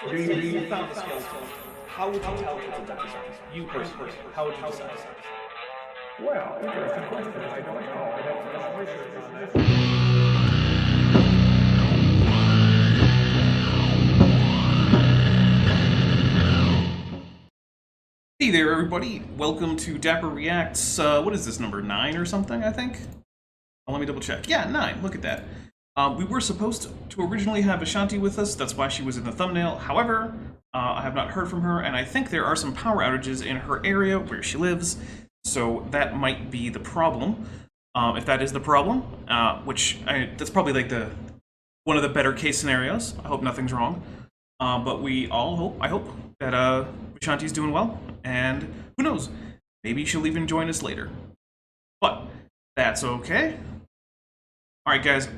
So you found the skeleton. How would you tell it's a dinosaur? You personally, how would you decide? Well, interesting question. I don't know. I'd have to do some research on that. Hey there, everybody. Welcome to Dapper Reacts. What is this, number 9 or something, I think? Oh, let me double check. Yeah, 9. Look at that. We were supposed to originally have Ashanti with us. That's why she was in the thumbnail. However, I have not heard from her, and I think there are some power outages in her area where she lives. So that might be the problem. If that is the problem, that's probably like one of the better case scenarios. I hope nothing's wrong. But we all hope, I hope, that Ashanti's doing well, and who knows, maybe she'll even join us later. But that's okay. Alright guys,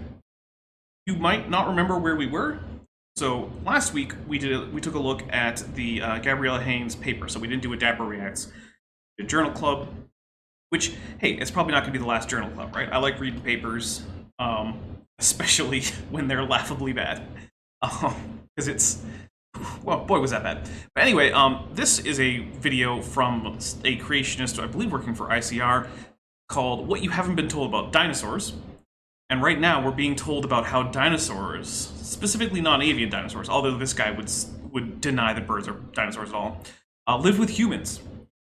you might not remember where we were. So last week we took a look at the Gabriella Haynes paper, so we didn't do a Dapper Reacts. We did a journal club, which, hey, it's probably not going to be the last journal club, right? I like reading papers, especially when they're laughably bad. Because it's, well, boy, was that bad. But anyway, this is a video from a creationist, I believe working for ICR, called What You Haven't Been Told About Dinosaurs. And right now, we're being told about how dinosaurs, specifically non-avian dinosaurs, although this guy would deny that birds are dinosaurs at all, live with humans.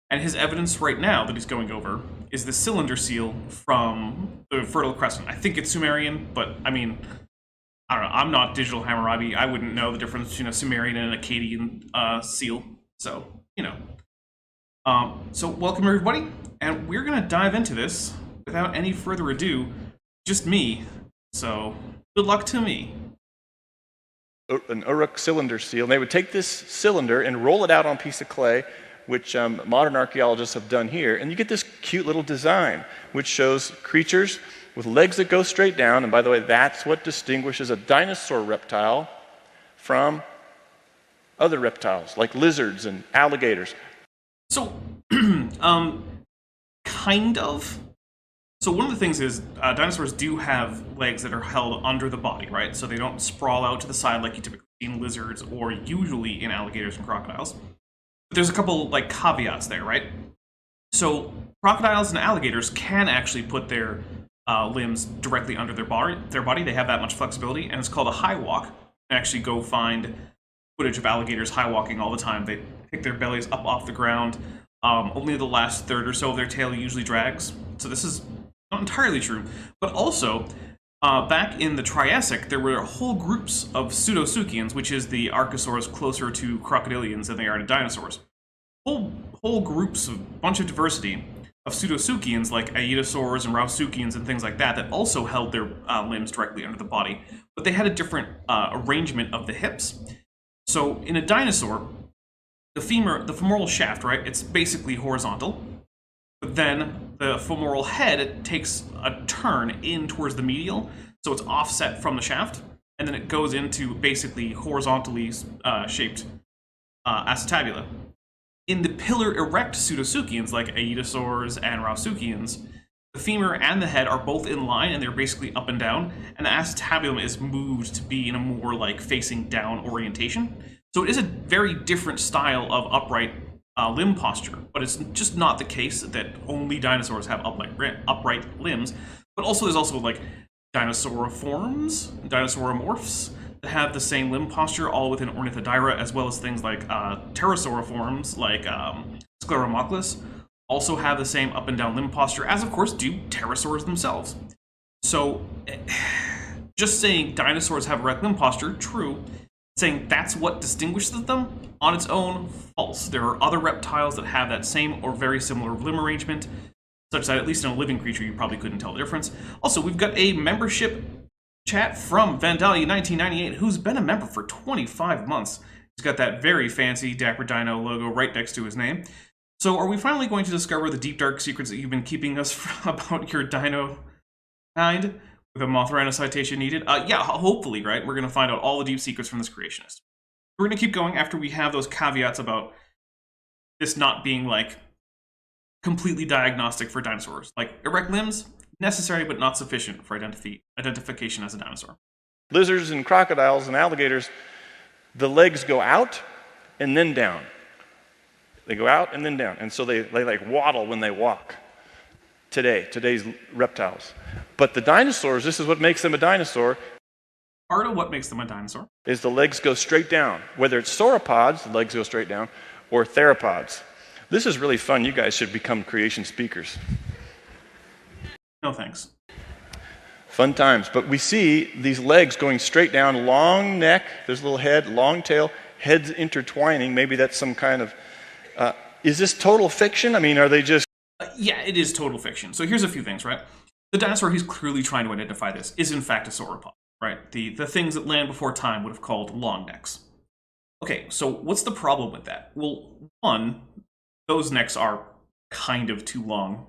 And his evidence right now that he's going over is the cylinder seal from the Fertile Crescent. I think it's Sumerian, but I mean, I don't know, I'm not Digital Hammurabi. I wouldn't know the difference between a Sumerian and an Akkadian seal. So, you know. So welcome everybody, and we're gonna dive into this without any further ado. Just me, so good luck to me. An Uruk cylinder seal, and they would take this cylinder and roll it out on a piece of clay, which modern archaeologists have done here, and you get this cute little design, which shows creatures with legs that go straight down, and by the way, that's what distinguishes a dinosaur reptile from other reptiles, like lizards and alligators. So, kind of. So one of the things is, dinosaurs do have legs that are held under the body, right? So they don't sprawl out to the side like you typically see in lizards or usually in alligators and crocodiles. But there's a couple, like, caveats there, right? So crocodiles and alligators can actually put their limbs directly under their body. They have that much flexibility, and it's called a high walk. You can actually go find footage of alligators high walking all the time. They pick their bellies up off the ground. Only the last third or so of their tail usually drags. So this is not entirely true, but also back in the Triassic, there were whole groups of pseudosuchians, which is the archosaurs closer to crocodilians than they are to dinosaurs. Whole groups, a bunch of diversity of pseudosuchians like Aedosaurs and Rausuchians and things like that that also held their limbs directly under the body, but they had a different arrangement of the hips. So in a dinosaur, the femoral shaft, right, it's basically horizontal. But then the femoral head takes a turn in towards the medial, so it's offset from the shaft, and then it goes into basically horizontally shaped acetabula. In the pillar erect pseudosuchians like Aedosaurs and Rausuchians, the femur and the head are both in line and they're basically up and down, and the acetabulum is moved to be in a more like facing down orientation. So it is a very different style of upright limb posture, but it's just not the case that only dinosaurs have upright limbs, but also there's also like dinosauriforms, dinosauromorphs that have the same limb posture all within Ornithodira, as well as things like pterosauriforms like Scleromochlus also have the same up and down limb posture, as of course do pterosaurs themselves. So just saying dinosaurs have erect limb posture, true. Saying that's what distinguishes them on its own, false. There are other reptiles that have that same or very similar limb arrangement, such that at least in a living creature you probably couldn't tell the difference. Also, we've got a membership chat from Vandalia1998, who's been a member for 25 months. He's got that very fancy Dapper Dino logo right next to his name. So are we finally going to discover the deep dark secrets that you've been keeping us from about your dino kind? With a Moth-Rhino citation needed? Yeah, hopefully, right? We're going to find out all the deep secrets from this creationist. We're going to keep going after we have those caveats about this not being, like, completely diagnostic for dinosaurs. Like, erect limbs, necessary but not sufficient for identification as a dinosaur. Lizards and crocodiles and alligators the legs go out and then down. They go out and then down. And so they like waddle when they walk. Today's reptiles. But the dinosaurs, this is what makes them a dinosaur. Part of what makes them a dinosaur Is the legs go straight down. Whether it's sauropods, the legs go straight down, or theropods. This is really fun. You guys should become creation speakers. No thanks. Fun times. But we see these legs going straight down, long neck, there's a little head, long tail, heads intertwining. Maybe that's some kind of... is this total fiction? I mean, are they just... Yeah, it is total fiction. So here's a few things, right? The dinosaur he's clearly trying to identify this is in fact a sauropod, right? The things that land before time would have called long necks. Okay, so what's the problem with that? Well, one, those necks are kind of too long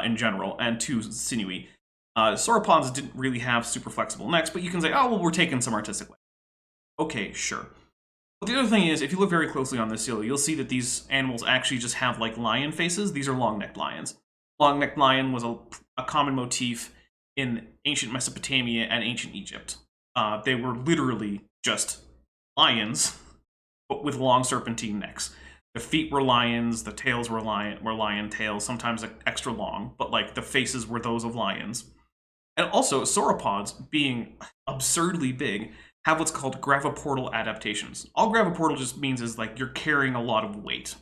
in general and too sinewy. Sauropods didn't really have super flexible necks, but you can say, oh, well, we're taking some artistic way. Okay, sure. But the other thing is, if you look very closely on this seal, you'll see that these animals actually just have like lion faces. These are long-necked lions. Long-necked lion was a common motif in ancient Mesopotamia and ancient Egypt. They were literally just lions, but with long serpentine necks. The feet were lions, the tails were lion tails, sometimes extra long, but like the faces were those of lions. And also, sauropods, being absurdly big, have what's called graviportal adaptations. All graviportal just means is like you're carrying a lot of weight.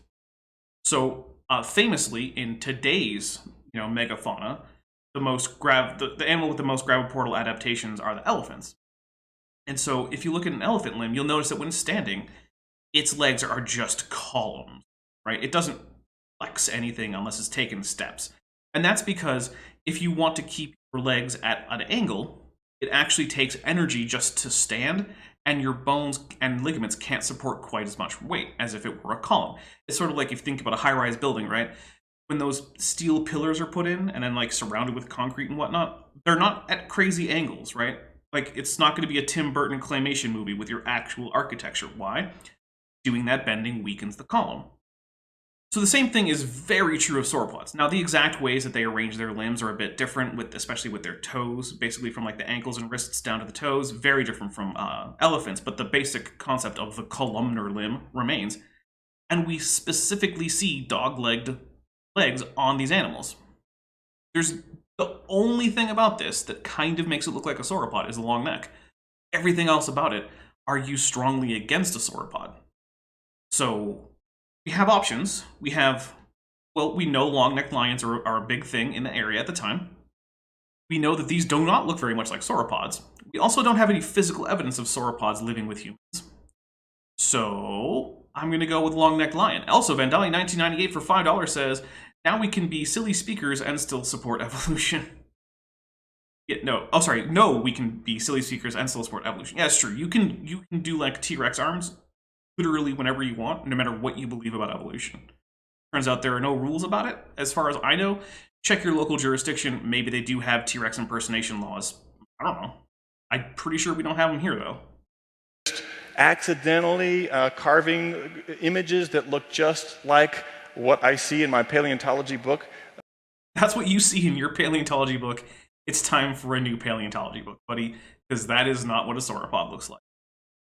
So famously, in today's megafauna, the animal with the most graviportal adaptations are the elephants. And so if you look at an elephant limb, you'll notice that when standing, its legs are just columns, right? It doesn't flex anything unless it's taken steps. And that's because if you want to keep your legs at an angle, it actually takes energy just to stand, and your bones and ligaments can't support quite as much weight as if it were a column. It's sort of like if you think about a high-rise building, right? When those steel pillars are put in and then like surrounded with concrete and whatnot, they're not at crazy angles, right? Like it's not going to be a Tim Burton claymation movie with your actual architecture. Why? Doing that bending weakens the column. So the same thing is very true of sauropods. Now, the exact ways that they arrange their limbs are a bit different, especially with their toes, basically from like the ankles and wrists down to the toes, very different from elephants, but the basic concept of the columnar limb remains. And we specifically see dog-legged legs on these animals. There's the only thing about this that kind of makes it look like a sauropod is the long neck. Everything else about it argues strongly against a sauropod. So we have options. We know long-necked lions are a big thing in the area at the time. We know that these do not look very much like sauropods. We also don't have any physical evidence of sauropods living with humans. So I'm going to go with long-necked lion. Also, Vandali 1998 for $5 says, now we can be silly speakers and still support evolution. No, we can be silly speakers and still support evolution. Yeah, it's true. You can do like T-Rex arms literally whenever you want, no matter what you believe about evolution. Turns out there are no rules about it. As far as I know, check your local jurisdiction. Maybe they do have T-Rex impersonation laws. I don't know. I'm pretty sure we don't have them here, though. Accidentally carving images that look just like what I see in my paleontology book. That's what you see in your paleontology book. It's time for a new paleontology book, buddy, because that is not what a sauropod looks like.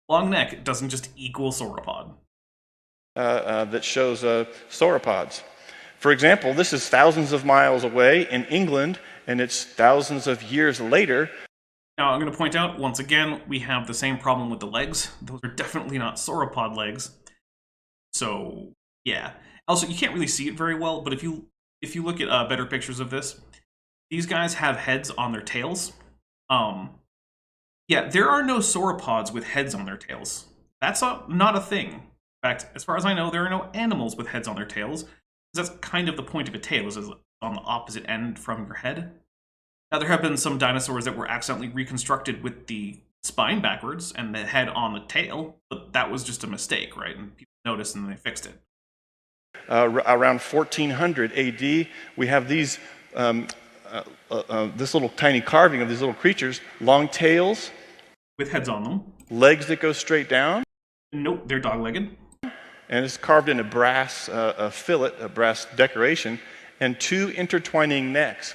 Long neck doesn't just equal sauropod. That shows sauropods. For example, this is thousands of miles away in England, and it's thousands of years later. Now, I'm going to point out, once again, we have the same problem with the legs. Those are definitely not sauropod legs. So, yeah. Also, you can't really see it very well, but if you look at better pictures of this, these guys have heads on their tails. Yeah, there are no sauropods with heads on their tails. That's not a thing. In fact, as far as I know, there are no animals with heads on their tails. That's kind of the point of a tail, is on the opposite end from your head. Now, there have been some dinosaurs that were accidentally reconstructed with the spine backwards and the head on the tail, but that was just a mistake, right? And people noticed and they fixed it. Around 1400 AD, we have these this little tiny carving of these little creatures, long tails. With heads on them. Legs that go straight down. Nope, they're dog-legged. And it's carved in a brass fillet, a brass decoration, and two intertwining necks.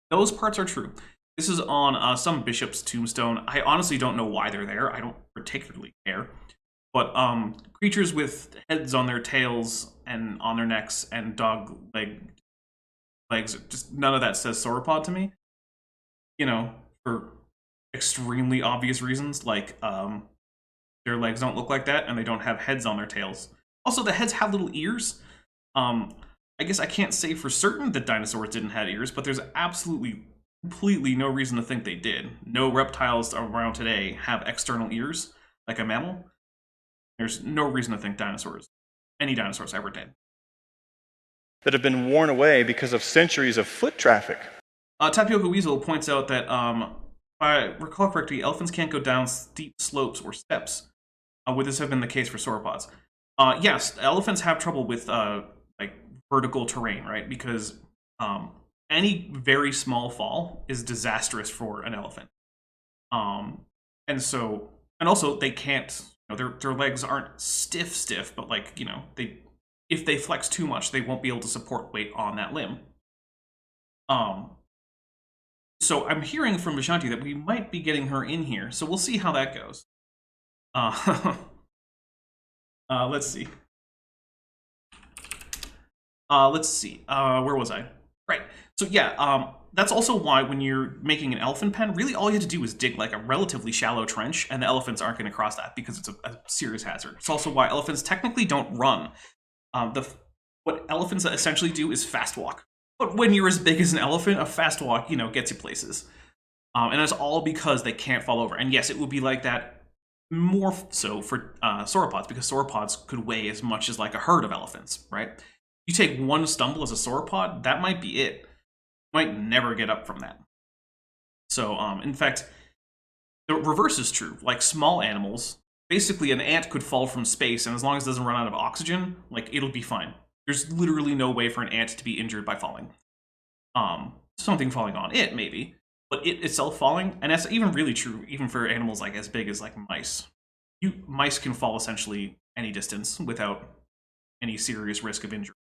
Those parts are true. This is on some bishop's tombstone. I honestly don't know why they're there. I don't particularly care. But creatures with heads on their tails and on their necks and dog legs, just none of that says sauropod to me. You know, for extremely obvious reasons, like their legs don't look like that and they don't have heads on their tails. Also, the heads have little ears. I guess I can't say for certain that dinosaurs didn't have ears, but there's absolutely, completely no reason to think they did. No reptiles around today have external ears, like a mammal. There's no reason to think any dinosaurs ever did. That have been worn away because of centuries of foot traffic. Tapioca Weasel points out that, if I recall correctly, elephants can't go down steep slopes or steps. Would this have been the case for sauropods? Yes, elephants have trouble with like vertical terrain, right? Because any very small fall is disastrous for an elephant. And also they can't. You know, their legs aren't stiff, but like, you know, if they flex too much, they won't be able to support weight on that limb. So I'm hearing from Vishanti that we might be getting her in here, so we'll see how that goes. Let's see. Where was I? Right. So yeah, that's also why when you're making an elephant pen, really all you have to do is dig like a relatively shallow trench, and the elephants aren't going to cross that because it's a serious hazard. It's also why elephants technically don't run. What elephants essentially do is fast walk. But when you're as big as an elephant, a fast walk, you know, gets you places. And that's all because they can't fall over. And yes, it would be like that more so for sauropods, because sauropods could weigh as much as like a herd of elephants, right? You take one stumble as a sauropod, that might be it. You might never get up from that. So, in fact, the reverse is true. Like small animals, basically an ant could fall from space, and as long as it doesn't run out of oxygen, like it'll be fine. There's literally no way for an ant to be injured by falling. Something falling on it, maybe. But it itself falling, and that's even really true even for animals like as big as like mice. Mice can fall essentially any distance without any serious risk of injury.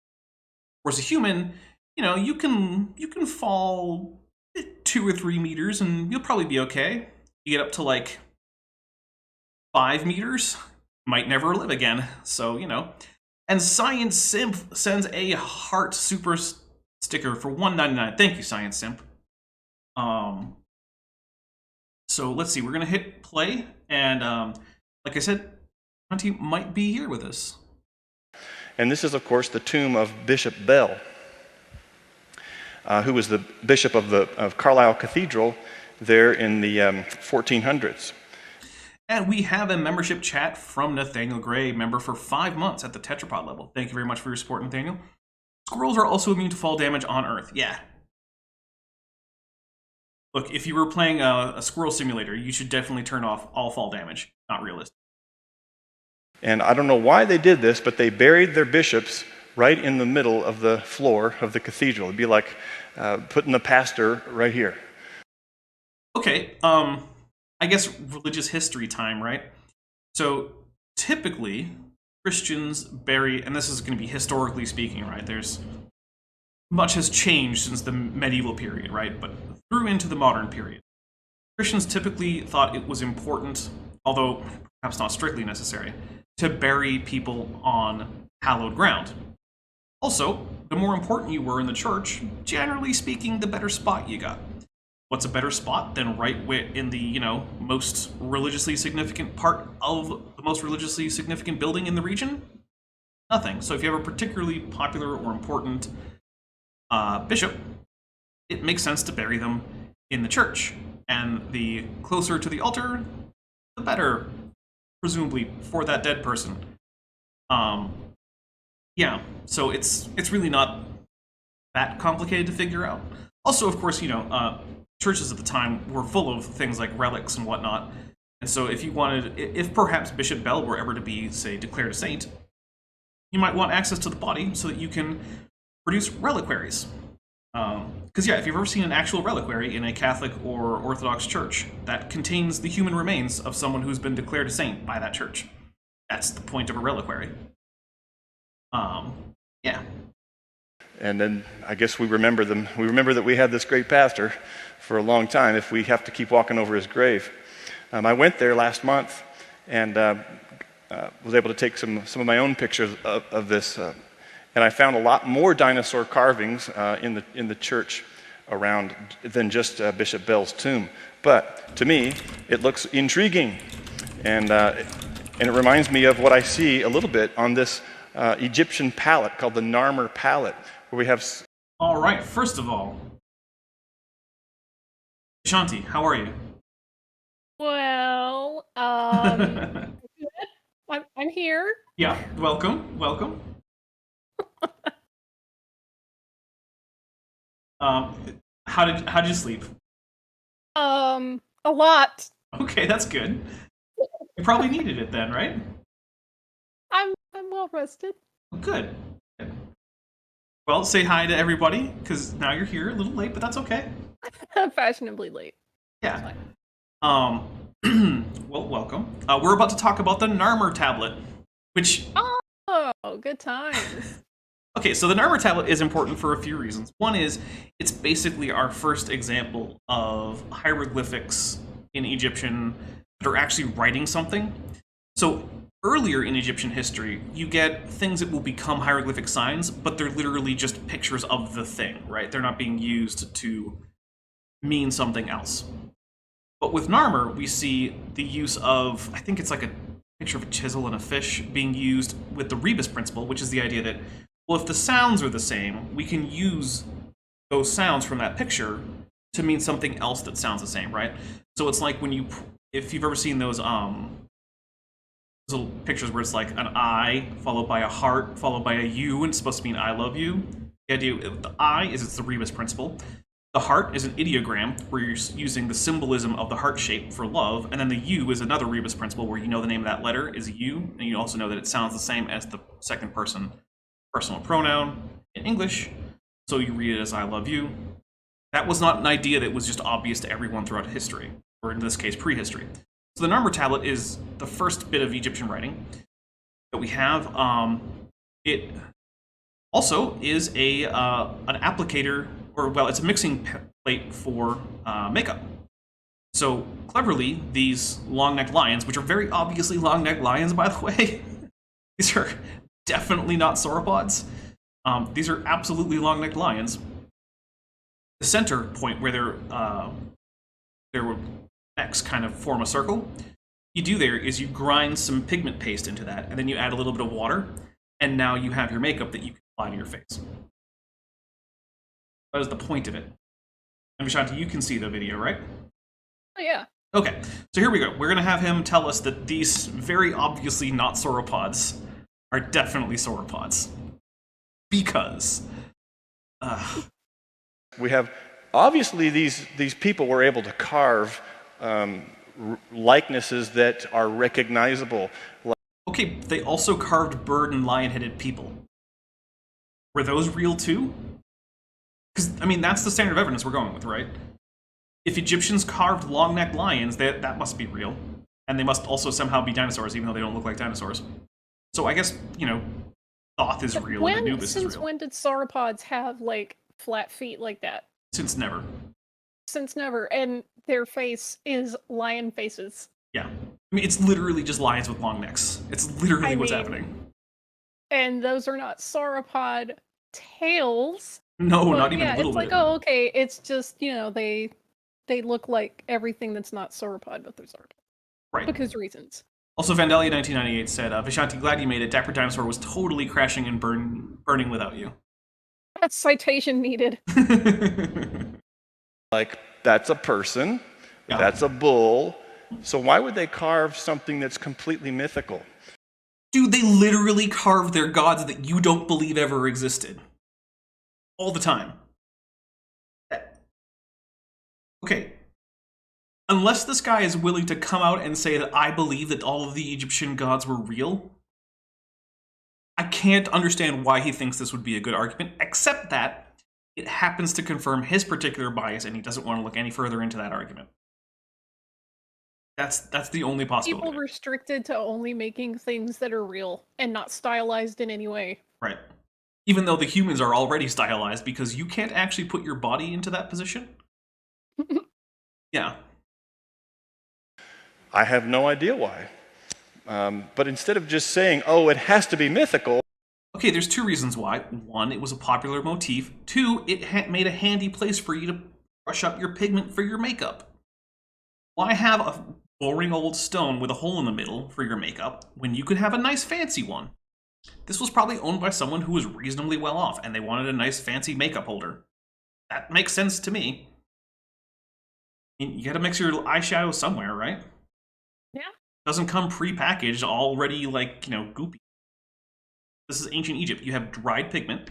Whereas a human, you know, you can fall 2 or 3 meters and you'll probably be okay. You get up to like 5 meters, might never live again. So, you know. And Science Simp sends a heart super sticker for $1.99. Thank you, Science Simp. So let's see. We're gonna hit play, and like I said, Auntie might be here with us. And this is, of course, the tomb of Bishop Bell, who was the bishop of Carlisle Cathedral there in the 1400s. And we have a membership chat from Nathaniel Gray, member for 5 months at the tetrapod level. Thank you very much for your support, Nathaniel. Squirrels are also immune to fall damage on Earth. Yeah. Look, if you were playing a squirrel simulator, you should definitely turn off all fall damage. Not realistic. And I don't know why they did this, but they buried their bishops right in the middle of the floor of the cathedral. It'd be like putting the pastor right here. Okay, I guess religious history time, right? So typically, Christians bury, and this is going to be historically speaking, right? Much has changed since the medieval period, right? But through into the modern period, Christians typically thought it was important, although perhaps not strictly necessary, to bury people on hallowed ground. Also, the more important you were in the church, generally speaking, the better spot you got. What's a better spot than right in the, you know, most religiously significant part of the most religiously significant building in the region? Nothing. So if you have a particularly popular or important bishop, it makes sense to bury them in the church. And the closer to the altar, the better, presumably, for that dead person. Yeah, so it's really not that complicated to figure out. Also, of course, you know, churches at the time were full of things like relics and whatnot. And so if perhaps Bishop Bell were ever to be, say, declared a saint, you might want access to the body so that you can produce reliquaries. Because, yeah, if you've ever seen an actual reliquary in a Catholic or Orthodox church, that contains the human remains of someone who's been declared a saint by that church. That's the point of a reliquary. Yeah. And then I guess we remember them. We remember that we had this great pastor for a long time if we have to keep walking over his grave. I went there last month and was able to take some of my own pictures of this, and I found a lot more dinosaur carvings in the church around than just Bishop Bell's tomb. But to me, it looks intriguing, and it reminds me of what I see a little bit on this Egyptian palette called the Narmer palette, where we have. All right. First of all, Shanti, how are you? Well, good. I'm here. Yeah. Welcome. Welcome. How did you sleep? A lot. Okay, that's good. You probably needed it then, right? I'm well rested. Good. Well, say hi to everybody, because now you're here a little late, but that's okay. Fashionably late. Yeah. Well, welcome. We're about to talk about the Narmer tablet, which. Oh, good times. Okay, so the Narmer tablet is important for a few reasons. One is it's basically our first example of hieroglyphics in Egyptian that are actually writing something. So earlier in Egyptian history, you get things that will become hieroglyphic signs, but they're literally just pictures of the thing, right? They're not being used to mean something else. But with Narmer, we see the use of, I think it's like a picture of a chisel and a fish being used with the rebus principle, which is the idea that, well, if the sounds are the same, we can use those sounds from that picture to mean something else that sounds the same, right? So it's like when if you've ever seen those little pictures where it's like an I followed by a heart followed by a U, and it's supposed to mean I love you. The idea of the I is it's the rebus principle. The heart is an ideogram where you're using the symbolism of the heart shape for love, and then the U is another rebus principle where you know the name of that letter is a U, and you also know that it sounds the same as the second person personal pronoun in English, so you read it as I love you. That was not an idea that was just obvious to everyone throughout history, or in this case, prehistory. So the Narmer tablet is the first bit of Egyptian writing that we have. It also is an applicator, or well, it's a mixing plate for makeup. So cleverly, these long-necked lions, which are very obviously long-necked lions, by the way, these are definitely not sauropods. These are absolutely long-necked lions. The center point where their necks kind of form a circle, what you do there is you grind some pigment paste into that, and then you add a little bit of water, and now you have your makeup that you can apply to your face. That is the point of it. And Vishanti, you can see the video, right? Oh, yeah. Okay, so here we go. We're going to have him tell us that these very obviously not sauropods are definitely sauropods. Because... We have, obviously, these people were able to carve likenesses that are recognizable. Okay, they also carved bird and lion-headed people. Were those real too? Because, I mean, that's the standard of evidence we're going with, right? If Egyptians carved long-necked lions, that must be real. And they must also somehow be dinosaurs, even though they don't look like dinosaurs. So I guess, Thoth is real and Anubis is real. Since when did sauropods have, like, flat feet like that? Since never. Since never. And their face is lion faces. Yeah. I mean, it's literally just lions with long necks. It's literally what's happening. And those are not sauropod tails. No, not even a little bit. It's like, oh, okay, it's just, they look like everything that's not sauropod, but they're sauropod. Right. Because reasons. Also, Vandalia 1998 said, Vishanti, glad you made it. Dapper Dinosaur was totally crashing and burning without you. That's citation needed. Like, that's a person, Yeah. that's a bull, so why would they carve something that's completely mythical? Dude, they literally carved their gods that you don't believe ever existed. All the time. Okay. Unless this guy is willing to come out and say that I believe that all of the Egyptian gods were real, I can't understand why he thinks this would be a good argument, except that it happens to confirm his particular bias, and he doesn't want to look any further into that argument. That's the only possibility. People restricted to only making things that are real and not stylized in any way. Right. Even though the humans are already stylized, because you can't actually put your body into that position. Yeah. I have no idea why. But instead of just saying, oh, it has to be mythical. Okay, there's two reasons why. One, it was a popular motif. Two, it made a handy place for you to brush up your pigment for your makeup. Why have a boring old stone with a hole in the middle for your makeup when you could have a nice fancy one? This was probably owned by someone who was reasonably well off, and they wanted a nice fancy makeup holder. That makes sense to me. I mean, you gotta mix your eyeshadow somewhere, right? Yeah. Doesn't come pre-packaged, already, like, you know, goopy. This is ancient Egypt. You have dried pigment,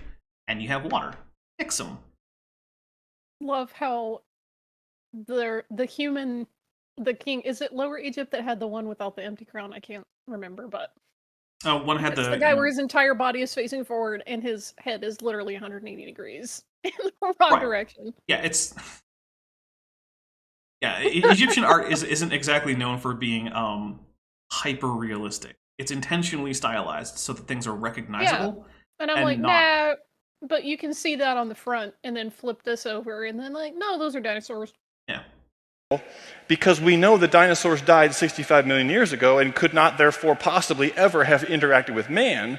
and you have water. Mix them. Love how the king, is it Lower Egypt that had the one without the empty crown? I can't remember, but One had it's the guy where his entire body is facing forward and his head is literally 180 degrees in the wrong direction. Yeah, it's... Yeah, Egyptian art isn't exactly known for being hyper-realistic. It's intentionally stylized so that things are recognizable. Yeah. And I'm like, nah, but you can see that on the front, and then flip this over, and then like, no, those are dinosaurs. Yeah. Because we know the dinosaurs died 65 million years ago and could not therefore possibly ever have interacted with man.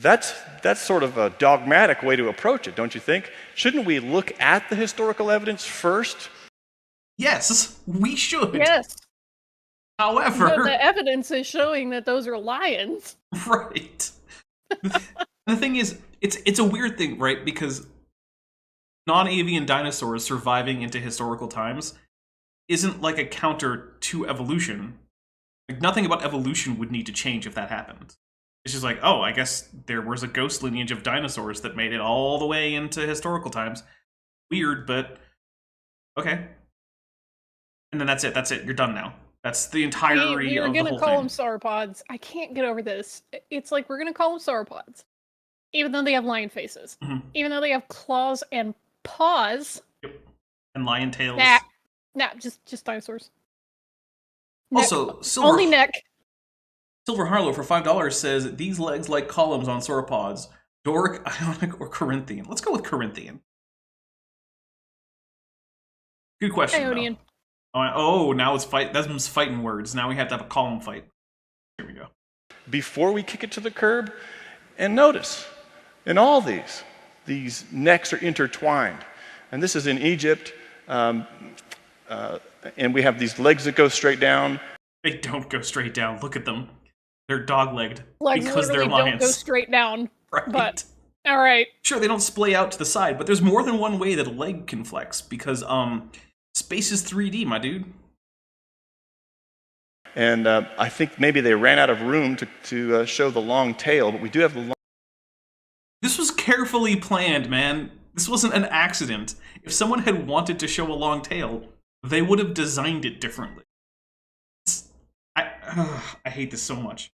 That's sort of a dogmatic way to approach it, don't you think? Shouldn't we look at the historical evidence first? Yes, we should. Yes. However, but the evidence is showing that those are lions. Right. The thing is, it's a weird thing, right? Because non-avian dinosaurs surviving into historical times isn't like a counter to evolution. Like, nothing about evolution would need to change if that happened. It's just like, oh, I guess there was a ghost lineage of dinosaurs that made it all the way into historical times. Weird, but okay. And then that's it. You're done now. That's the entirety of the whole thing. We're going to call them sauropods. I can't get over this. It's like, we're going to call them sauropods. Even though they have lion faces. Mm-hmm. Even though they have claws and paws. Yep. And lion tails. Nah, just dinosaurs. Also, only neck. Silver Harlow for $5 says, these legs like columns on sauropods. Doric, Ionic, or Corinthian? Let's go with Corinthian. Good question, Ionian. though. Oh, now it's fight. That's fighting words. Now we have to have a column fight. Here we go. Before we kick it to the curb, and notice, in all these necks are intertwined. And this is in Egypt, and we have these legs that go straight down. They don't go straight down. Look at them. They're dog-legged Legs because they're lions. Don't go straight down. Right. But, all right. Sure, they don't splay out to the side, but there's more than one way that a leg can flex because, space is 3D, my dude. And I think maybe they ran out of room to show the long tail, but we do have the long... This was carefully planned, man. This wasn't an accident. If someone had wanted to show a long tail, they would have designed it differently. I hate this so much.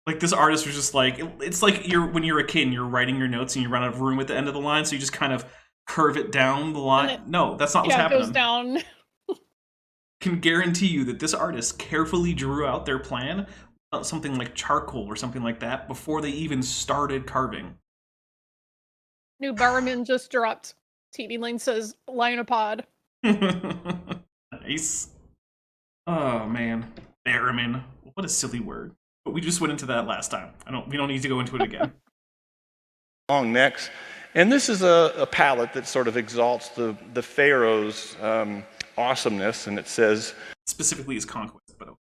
Like, this artist was just like, it's like when you're a kid and you're writing your notes and you run out of room at the end of the line, so you just kind of curve it down the line. No, that's not what's happening. It goes down. Can guarantee you that this artist carefully drew out their plan, something like charcoal or something like that, before they even started carving. New Bowerman just dropped. TV Lane says Lionopod. Nice. Oh man, Barraman. What a silly word. But we just went into that last time. We don't need to go into it again. Long necks. And this is a palette that sort of exalts the pharaoh's awesomeness, and it says, specifically his conquest, but okay.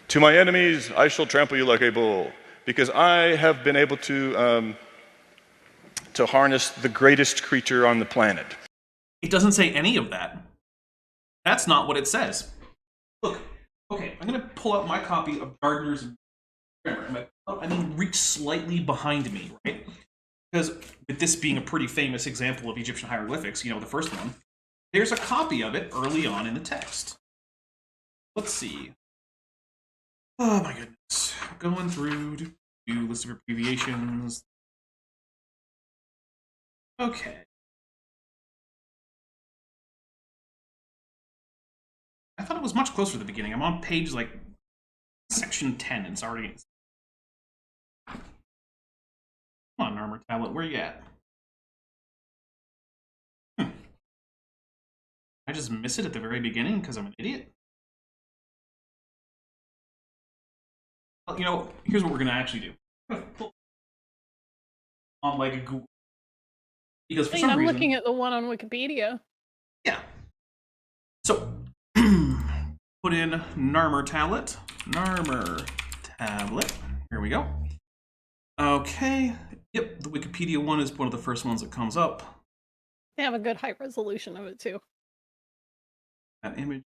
To my enemies, I shall trample you like a bull, because I have been able to harness the greatest creature on the planet. It doesn't say any of that. That's not what it says. Look, okay, I'm going to pull out my copy of Gardner's Grammar. Reach slightly behind me, right? Because with this being a pretty famous example of Egyptian hieroglyphics, the first one, there's a copy of it early on in the text. Let's see. Oh my goodness. Going through to list of abbreviations. Okay. I thought it was much closer to the beginning. I'm on page, section 10, and it's already... Come on, Narmer tablet, where you at? I just miss it at the very beginning because I'm an idiot? Well, you know, here's what we're gonna actually do. On like a Google. Because for some I'm reason, looking at the one on Wikipedia. yeah. So put in Narmer tablet. Narmer tablet. Here we go. Okay. Yep, the Wikipedia one is one of the first ones that comes up. They have a good high resolution of it too. That image.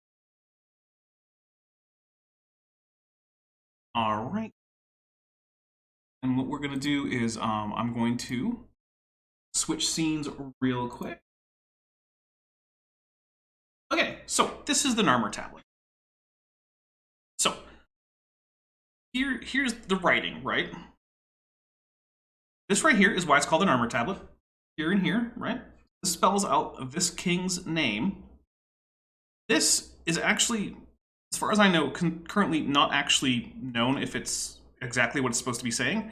All right. And what we're going to do is I'm going to switch scenes real quick. Okay, so this is the Narmer tablet. So here's the writing, right? This right here is why it's called the Narmer tablet. Here and here, right? This spells out this king's name. This is actually, as far as I know, currently not actually known if it's exactly what it's supposed to be saying.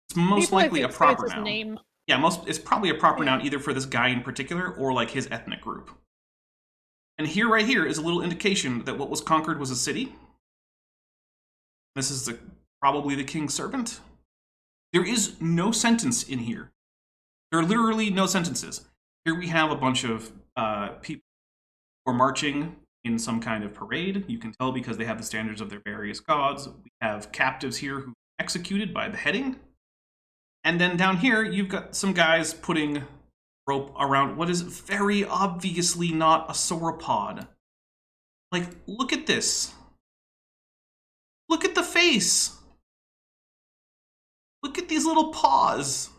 It's most People, I likely a think, say proper it's his noun. name. Yeah, it's probably a proper noun either for this guy in particular or like his ethnic group. And here, right here, is a little indication that what was conquered was a city. This is probably the king's servant. There is no sentence in here. There are literally no sentences. Here we have a bunch of people who are marching in some kind of parade. You can tell because they have the standards of their various gods. We have captives here who are executed by beheading. And then down here, you've got some guys putting rope around what is very obviously not a sauropod. Like, look at this. Look at the face. Look at these little paws.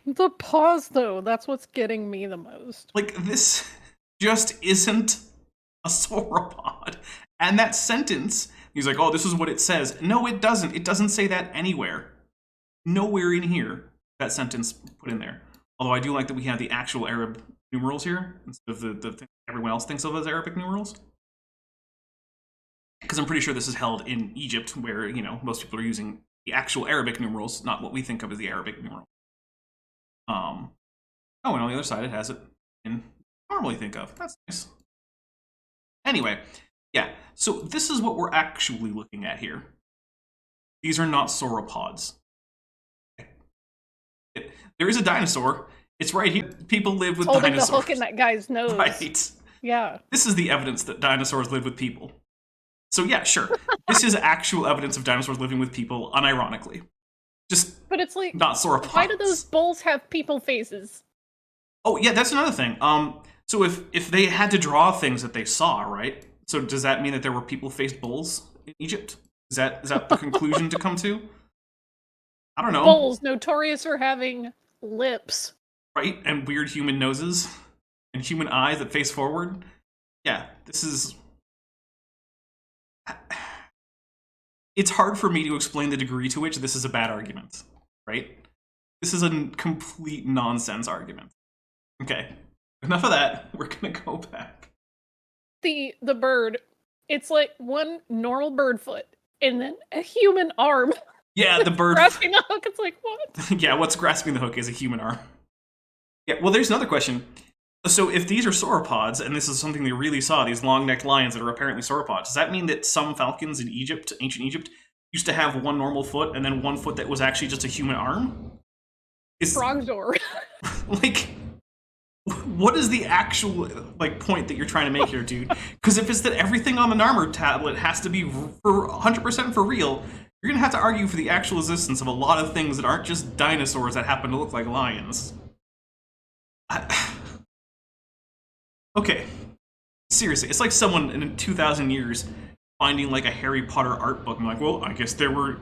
The pause, though, that's what's getting me the most. Like, this just isn't a sauropod. And that sentence, he's like, oh, this is what it says. No, it doesn't. It doesn't say that anywhere. Nowhere in here, that sentence put in there. Although I do like that we have the actual Arab numerals here, instead of the thing everyone else thinks of as Arabic numerals. Because I'm pretty sure this is held in Egypt, where, you know, most people are using the actual Arabic numerals, not what we think of as the Arabic numeral. Oh, and on the other side, it has it in normally think of. That's nice. Anyway, yeah, so this is what we're actually looking at here. These are not sauropods. There is a dinosaur. It's right here. People live with Holding dinosaurs. the hook in that guy's nose. Right. Yeah. This is the evidence that dinosaurs live with people. So yeah, sure. This is actual evidence of dinosaurs living with people, unironically. Just But it's like, not sauropods. why do those bulls have people faces? Oh yeah, that's another thing. So if they had to draw things that they saw, right? So does that mean that there were people-faced bulls in Egypt? Is that the conclusion to come to? I don't know. Bulls notorious for having lips. Right? And weird human noses and human eyes that face forward. Yeah, this is... It's hard for me to explain the degree to which this is a bad argument, right? This is a complete nonsense argument. Okay, enough of that. We're gonna go back. The bird, it's like one normal bird foot and then a human arm. Yeah, the bird... Grasping the hook, it's like, what? Yeah, what's grasping the hook is a human arm. Yeah, well, there's another question. So if these are sauropods, and this is something they really saw, these long-necked lions that are apparently sauropods, does that mean that some falcons in Egypt, ancient Egypt, used to have one normal foot and then one foot that was actually just a human arm? Frogzor. Like, what is the actual, like, point that you're trying to make here, dude? Because if it's that everything on the Narmer tablet has to be for 100% for real, you're going to have to argue for the actual existence of a lot of things that aren't just dinosaurs that happen to look like lions. Okay. Seriously, it's like someone in 2,000 years finding like a Harry Potter art book and like, well, I guess there were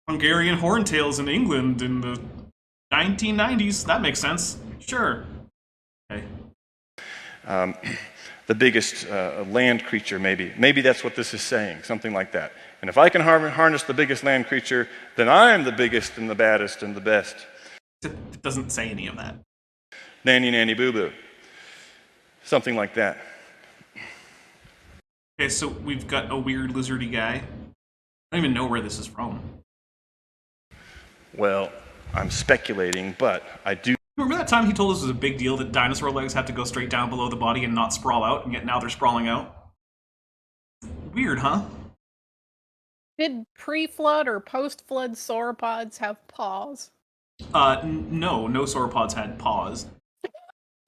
Hungarian horntails in England in the 1990s. That makes sense. Sure. Okay. The biggest land creature, maybe. Maybe that's what this is saying, something like that. And if I can harness the biggest land creature, then I'm the biggest and the baddest and the best. It doesn't say any of that. Nanny, nanny, boo-boo. Something like that. Okay, so we've got a weird lizardy guy. I don't even know where this is from. Well, I'm speculating, but I do... Remember that time he told us it was a big deal that dinosaur legs had to go straight down below the body and not sprawl out, and yet now they're sprawling out? Weird, huh? Did pre-flood or post-flood sauropods have paws? No sauropods had paws.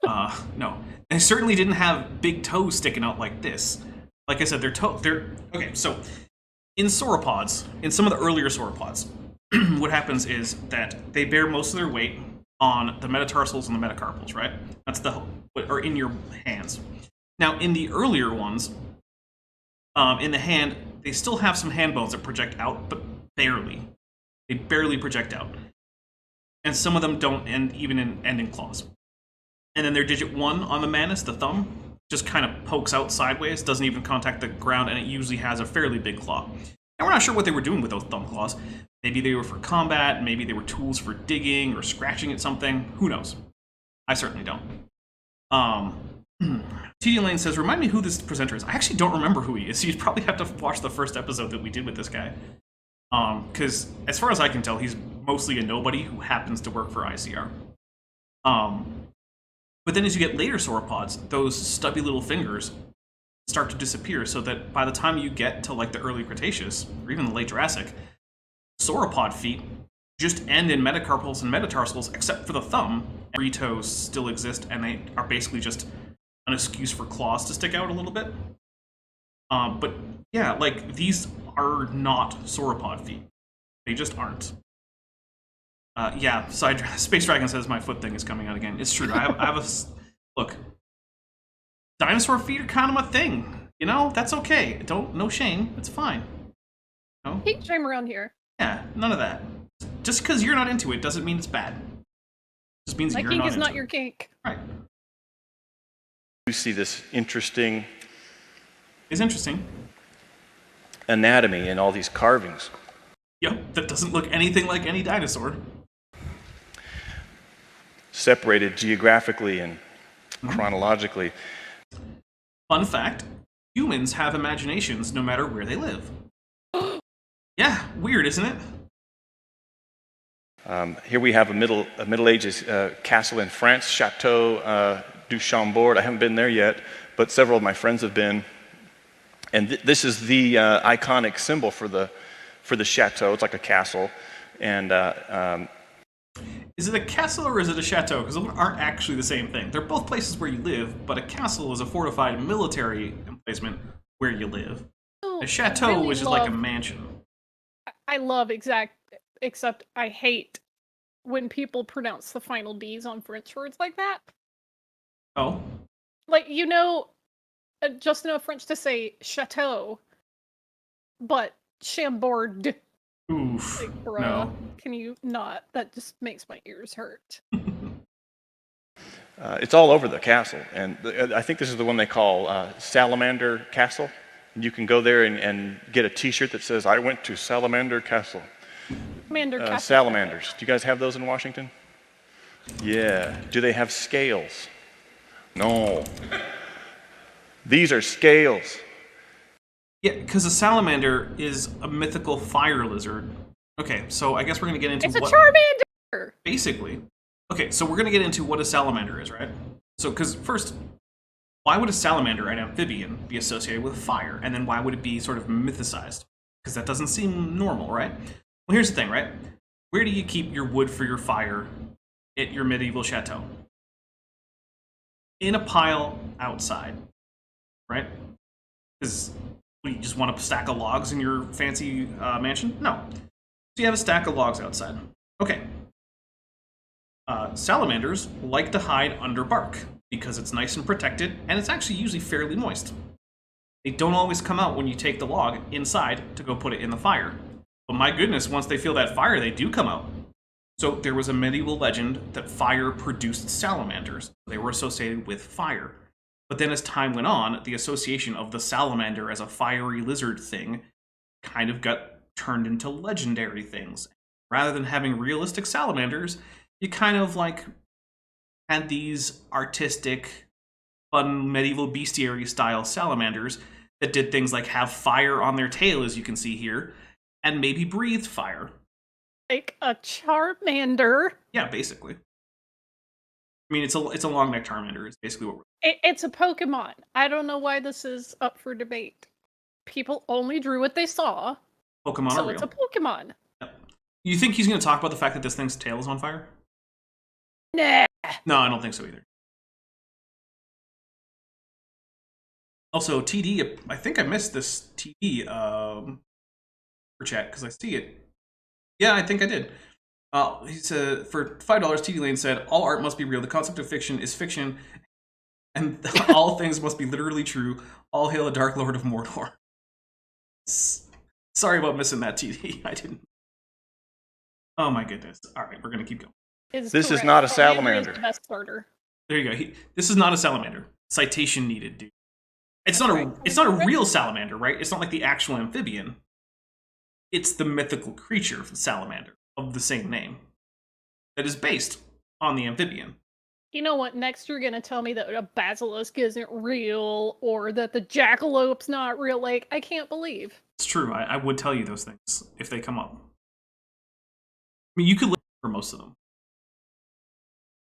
No. They certainly didn't have big toes sticking out like this. Like I said, they're okay, so in sauropods, in some of the earlier sauropods, what happens is that they bear most of their weight on the metatarsals and the metacarpals, right? That's or in your hands. Now, in the earlier ones, in the hand, they still have some hand bones that project out, but barely. They barely project out. And some of them don't end in claws. And then their digit 1 on the manus, the thumb, just kind of pokes out sideways, doesn't even contact the ground, and it usually has a fairly big claw. And we're not sure what they were doing with those thumb claws. Maybe they were for combat, maybe they were tools for digging or scratching at something. Who knows? I certainly don't. TD Lane says, remind me who this presenter is. I actually don't remember who he is, so you'd probably have to watch the first episode that we did with this guy. Because as far as I can tell, he's mostly a nobody who happens to work for ICR. But then as you get later sauropods, those stubby little fingers start to disappear, so that by the time you get to like the early Cretaceous, or even the late Jurassic, sauropod feet just end in metacarpals and metatarsals, except for the thumb. Three toes still exist, and they are basically just an excuse for claws to stick out a little bit. But yeah, like, these are not sauropod feet. They just aren't. Yeah, Space Dragon says my foot thing is coming out again. It's true. I have a... Look. Dinosaur feet are kind of my thing. You know, that's okay. No shame. It's fine. No? Hate shame around here. Yeah, none of that. Just because you're not into it doesn't mean it's bad. It just means My you're kink not is into not it. your kink. Right. You see this interesting It's interesting. anatomy in all these carvings. Yep, that doesn't look anything like any dinosaur. Separated geographically and chronologically. Fun fact, humans have imaginations no matter where they live. Yeah, weird, isn't it? Here we have a Middle Ages castle in France, Chateau du Chambord. I haven't been there yet, but several of my friends have been. And this is the iconic symbol for the chateau. It's like a castle. And Is it a castle or is it a chateau? Because those aren't actually the same thing. They're both places where you live, but a castle is a fortified military emplacement where you live. Oh, A chateau really is just like a love- mansion. I love except I hate when people pronounce the final D's on French words like that. Oh, Like, you know, just enough French to say chateau, but Chambord. oof. Like, bruh, No. can you not? That just makes my ears hurt. it's all over the castle. And I think this is the one they call Salamander Castle. You can go there and get a T-shirt that says, I went to Salamander Castle. Commander Castle. Salamanders. Do you guys have those in Washington? Yeah. Do they have scales? No. These are scales. Yeah, because a salamander is a mythical fire lizard. Okay, so I guess we're going to get into It's a what... Charmander! Basically. Okay, so we're going to get into what a salamander is, right? So, because first, why would a salamander, an amphibian, be associated with fire? And then why would it be sort of mythicized? Because that doesn't seem normal, right? Well, here's the thing, right? Where do you keep your wood for your fire at your medieval chateau? In a pile outside, right? Because you just want a stack of logs in your fancy mansion? No. So you have a stack of logs outside. Okay. Salamanders like to hide under bark because it's nice and protected, and it's actually usually fairly moist. They don't always come out when you take the log inside to go put it in the fire. But my goodness, once they feel that fire, they do come out. So there was a medieval legend that fire produced salamanders. They were associated with fire. But then as time went on, the association of the salamander as a fiery lizard thing kind of got turned into legendary things. Rather than having realistic salamanders, you kind of like had these artistic, fun medieval bestiary style salamanders that did things like have fire on their tail, as you can see here, and maybe breathed fire. Like a Charmander. Yeah, basically. I mean, it's a long neck Charmander. Is basically what we're. It's a Pokemon. I don't know why this is up for debate. People only drew what they saw. Pokemon So are it's real. a Pokemon. Yep. You think he's going to talk about the fact that this thing's tail is on fire? Nah. No, I don't think so either. Also, TD, I think I missed this TD for chat because I see it. Yeah, I think I did. He said, for $5, TD Lane said, all art must be real. The concept of fiction is fiction, and all things must be literally true. All hail a Dark Lord of Mordor. Sorry about missing that, TD. I didn't. Oh my goodness. All right, we're going to keep going. This is not a salamander. Is the best starter. There you go. This is not a salamander. Citation needed, dude. It's not a real salamander, right? It's not like the actual amphibian. It's the mythical creature of the salamander of the same name that is based on the amphibian. You know what? Next you're gonna tell me that a basilisk isn't real or that the jackalope's not real. Like, I can't believe. It's true. I would tell you those things if they come up. I mean, you could live for most of them.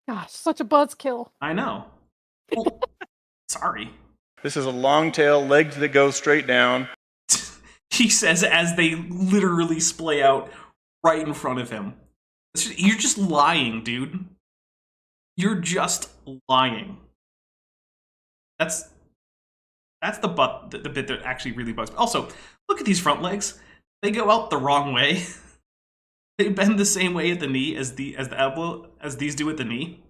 Gosh, such a buzzkill. I know. Well, sorry. This is a long tail, legs that go straight down. He says as they literally splay out right in front of him. You're just lying, dude. You're just lying. That's the bit that actually really bugs me. Also, look at these front legs. They go out the wrong way. They bend the same way at the knee as the elbow as these do at the knee.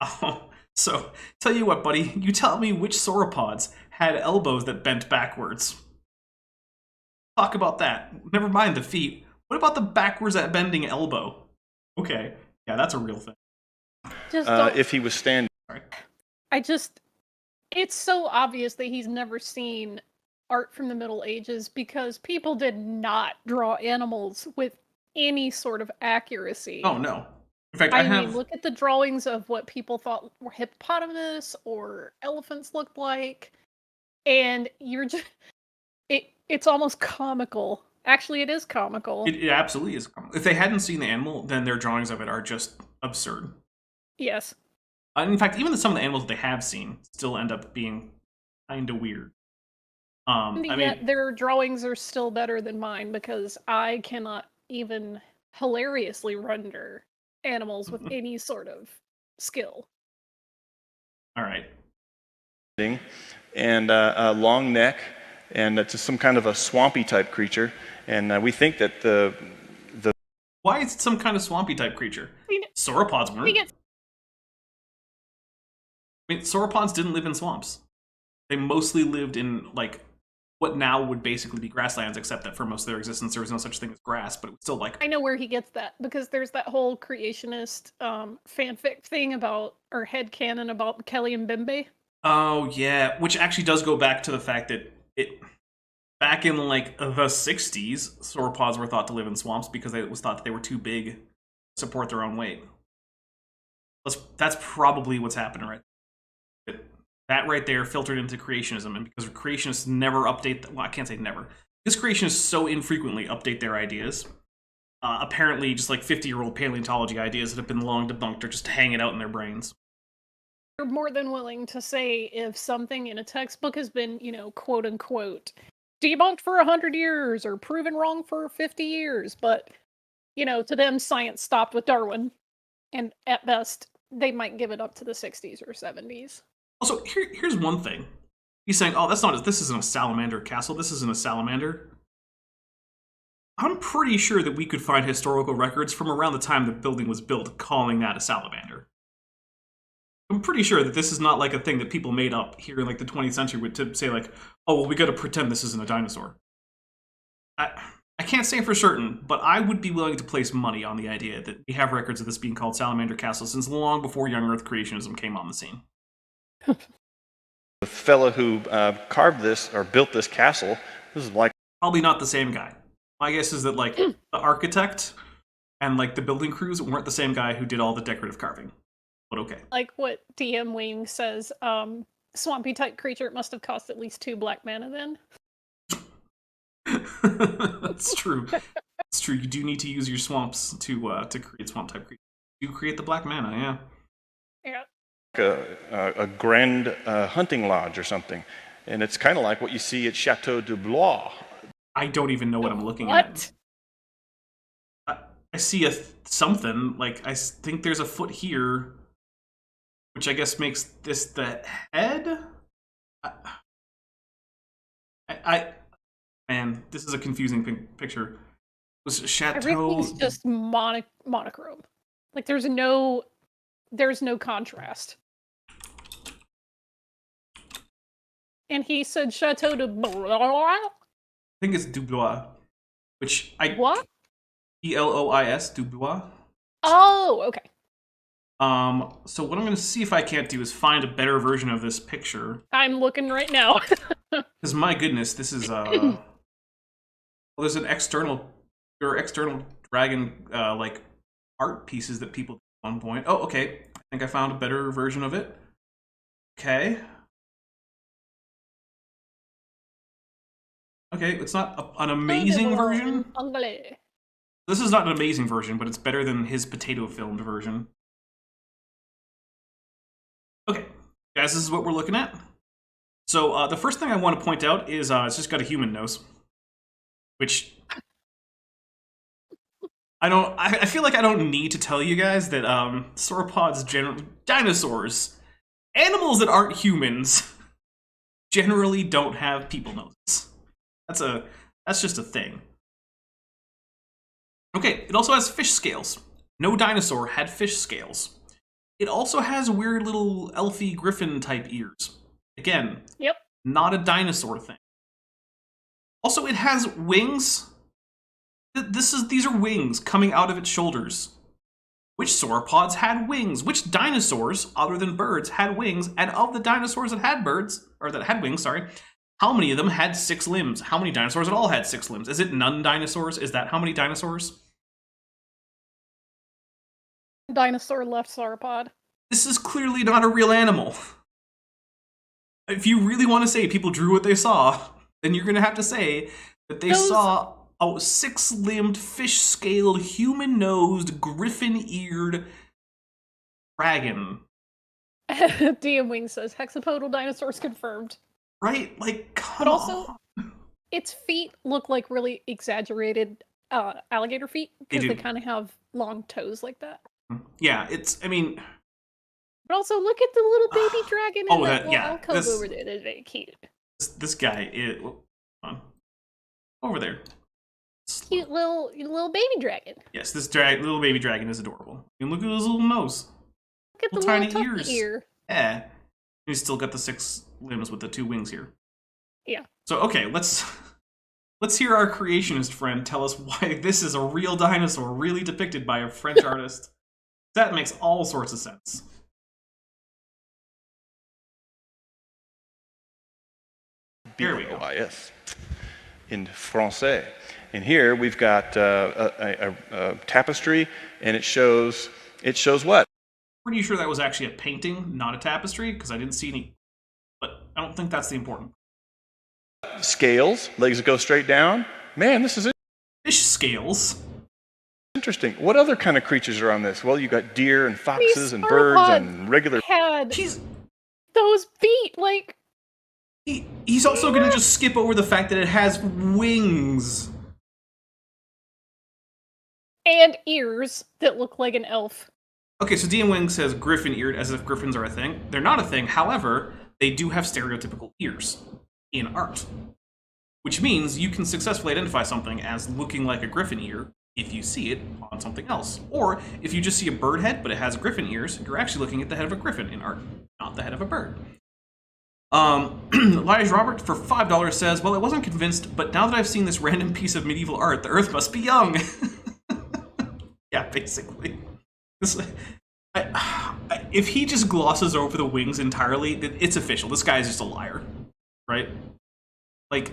Oh, so tell you what, buddy. You tell me which sauropods had elbows that bent backwards. Talk about that. Never mind the feet. What about the backwards at bending elbow? Okay, yeah, that's a real thing. If he was standing. It's so obvious that he's never seen art from the Middle Ages because people did not draw animals with any sort of accuracy. Oh, no. In fact, I mean, look at the drawings of what people thought were hippopotamus or elephants looked like, and you're just... It's almost comical. Actually, it is comical. It absolutely is comical. If they hadn't seen the animal, then their drawings of it are just absurd. Yes. In fact, even some of the animals that they have seen still end up being kind of weird. And yet their drawings are still better than mine because I cannot even hilariously render animals with any sort of skill. All right. And a long neck, and it's some kind of a swampy type creature. And we think that the Why is it some kind of swampy type creature? Sauropods weren't. I mean, sauropods didn't live in swamps. They mostly lived in, like, what now would basically be grasslands, except that for most of their existence there was no such thing as grass, but it was still like... I know where he gets that, because there's that whole creationist fanfic thing about, or headcanon about Kelly and Bimbe. Oh, yeah, which actually does go back to the fact that back in, like, the 60s, sauropods were thought to live in swamps because it was thought that they were too big to support their own weight. That's probably what's happening right there. That right there filtered into creationism, and because creationists never update... Well, I can't say never. Because creationists so infrequently update their ideas, apparently just like 50-year-old paleontology ideas that have been long debunked are just hanging out in their brains. You're more than willing to say if something in a textbook has been, quote-unquote, debunked for 100 years or proven wrong for 50 years, but, to them, science stopped with Darwin, and at best, they might give it up to the 60s or 70s. Also, here's one thing. He's saying, oh, this isn't a salamander castle, this isn't a salamander. I'm pretty sure that we could find historical records from around the time the building was built calling that a salamander. I'm pretty sure that this is not like a thing that people made up here in like the 20th century to say like, oh, well, we gotta pretend this isn't a dinosaur. I can't say for certain, but I would be willing to place money on the idea that we have records of this being called Salamander Castle since long before young Earth creationism came on the scene. The fella who carved this or built this castle, this is like... Probably not the same guy. My guess is that like the architect and like the building crews weren't the same guy who did all the decorative carving. But okay. Like what DM Wing says, swampy type creature, it must have cost at least 2 black mana then. That's true. It's true. You do need to use your swamps to create swamp type creatures. You create the black mana, yeah. Yeah. A grand hunting lodge or something. And it's kind of like what you see at Chateau de Blois. I don't even know what I'm looking What? at. I see something, like, I think there's a foot here, which I guess makes this the head? Man, this is a confusing picture. Was Chateau... Everything's just monochrome. Like, there's no contrast. And he said Chateau de blah. I think it's Dubois, which I... What? Elois, Dubois. Oh, okay. So what I'm going to see if I can't do is find a better version of this picture. I'm looking right now. Because my goodness, this is, well, there's an external dragon, like, art pieces that people did at one point. Oh, okay. I think I found a better version of it. Okay. Okay, it's not an amazing version. This is not an amazing version, but it's better than his potato-filmed version. Okay, guys, this is what we're looking at. So the first thing I want to point out is it's just got a human nose, which I feel like I don't need to tell you guys that sauropods, dinosaurs, animals that aren't humans, generally don't have people noses. That's just a thing. Okay, it also has fish scales. No dinosaur had fish scales. It also has weird little elfy griffin type ears. Again, Yep. not a dinosaur thing. Also, it has wings. These are wings coming out of its shoulders. Which sauropods had wings? Which dinosaurs, other than birds, had wings? And of the dinosaurs that had wings, how many of them had 6 limbs? How many dinosaurs at all had 6 limbs? Is it none dinosaurs? Is that how many dinosaurs? Dinosaur left sauropod. This is clearly not a real animal. If you really want to say people drew what they saw, then you're going to have to say that they saw a 6-limbed, fish-scaled, human-nosed, griffin-eared dragon. DM Wing says hexapodal dinosaurs confirmed. Right? Like, come But also, on. its feet look like really exaggerated alligator feet because they kind of have long toes like that. Yeah, I mean... But also, look at the little baby dragon in that little yeah, alcove over there. That's very cute. This guy is... over there. Cute little baby dragon. Yes, this little baby dragon is adorable. And look at his little nose. Look at the tiny little ears. ear. Yeah. He's still got the 6 limbs with the 2 wings here. Yeah. So, okay, let's hear our creationist friend tell us why this is a real dinosaur really depicted by a French artist. That makes all sorts of sense. Here we go. B-O-I-S in Francais. And here we've got a tapestry, and it shows what? Pretty sure that was actually a painting, not a tapestry, because I didn't see any. But I don't think that's the important. Scales, legs that go straight down. Man, this is it. Fish scales. Interesting. What other kind of creatures are on this? Well, you got deer and foxes and birds and regular. Had those feet like. He's also going to just skip over the fact that it has wings. And ears that look like an elf. Okay, so DM Wing says griffin-eared, as if griffins are a thing. They're not a thing, however, they do have stereotypical ears in art. Which means you can successfully identify something as looking like a griffin ear if you see it on something else. Or, if you just see a bird head, but it has griffin ears, you're actually looking at the head of a griffin in art, not the head of a bird. Elijah Robert for $5 says, well, I wasn't convinced, but now that I've seen this random piece of medieval art, the Earth must be young. Yeah, basically. If he just glosses over the wings entirely, it's official. This guy is just a liar, right? Like,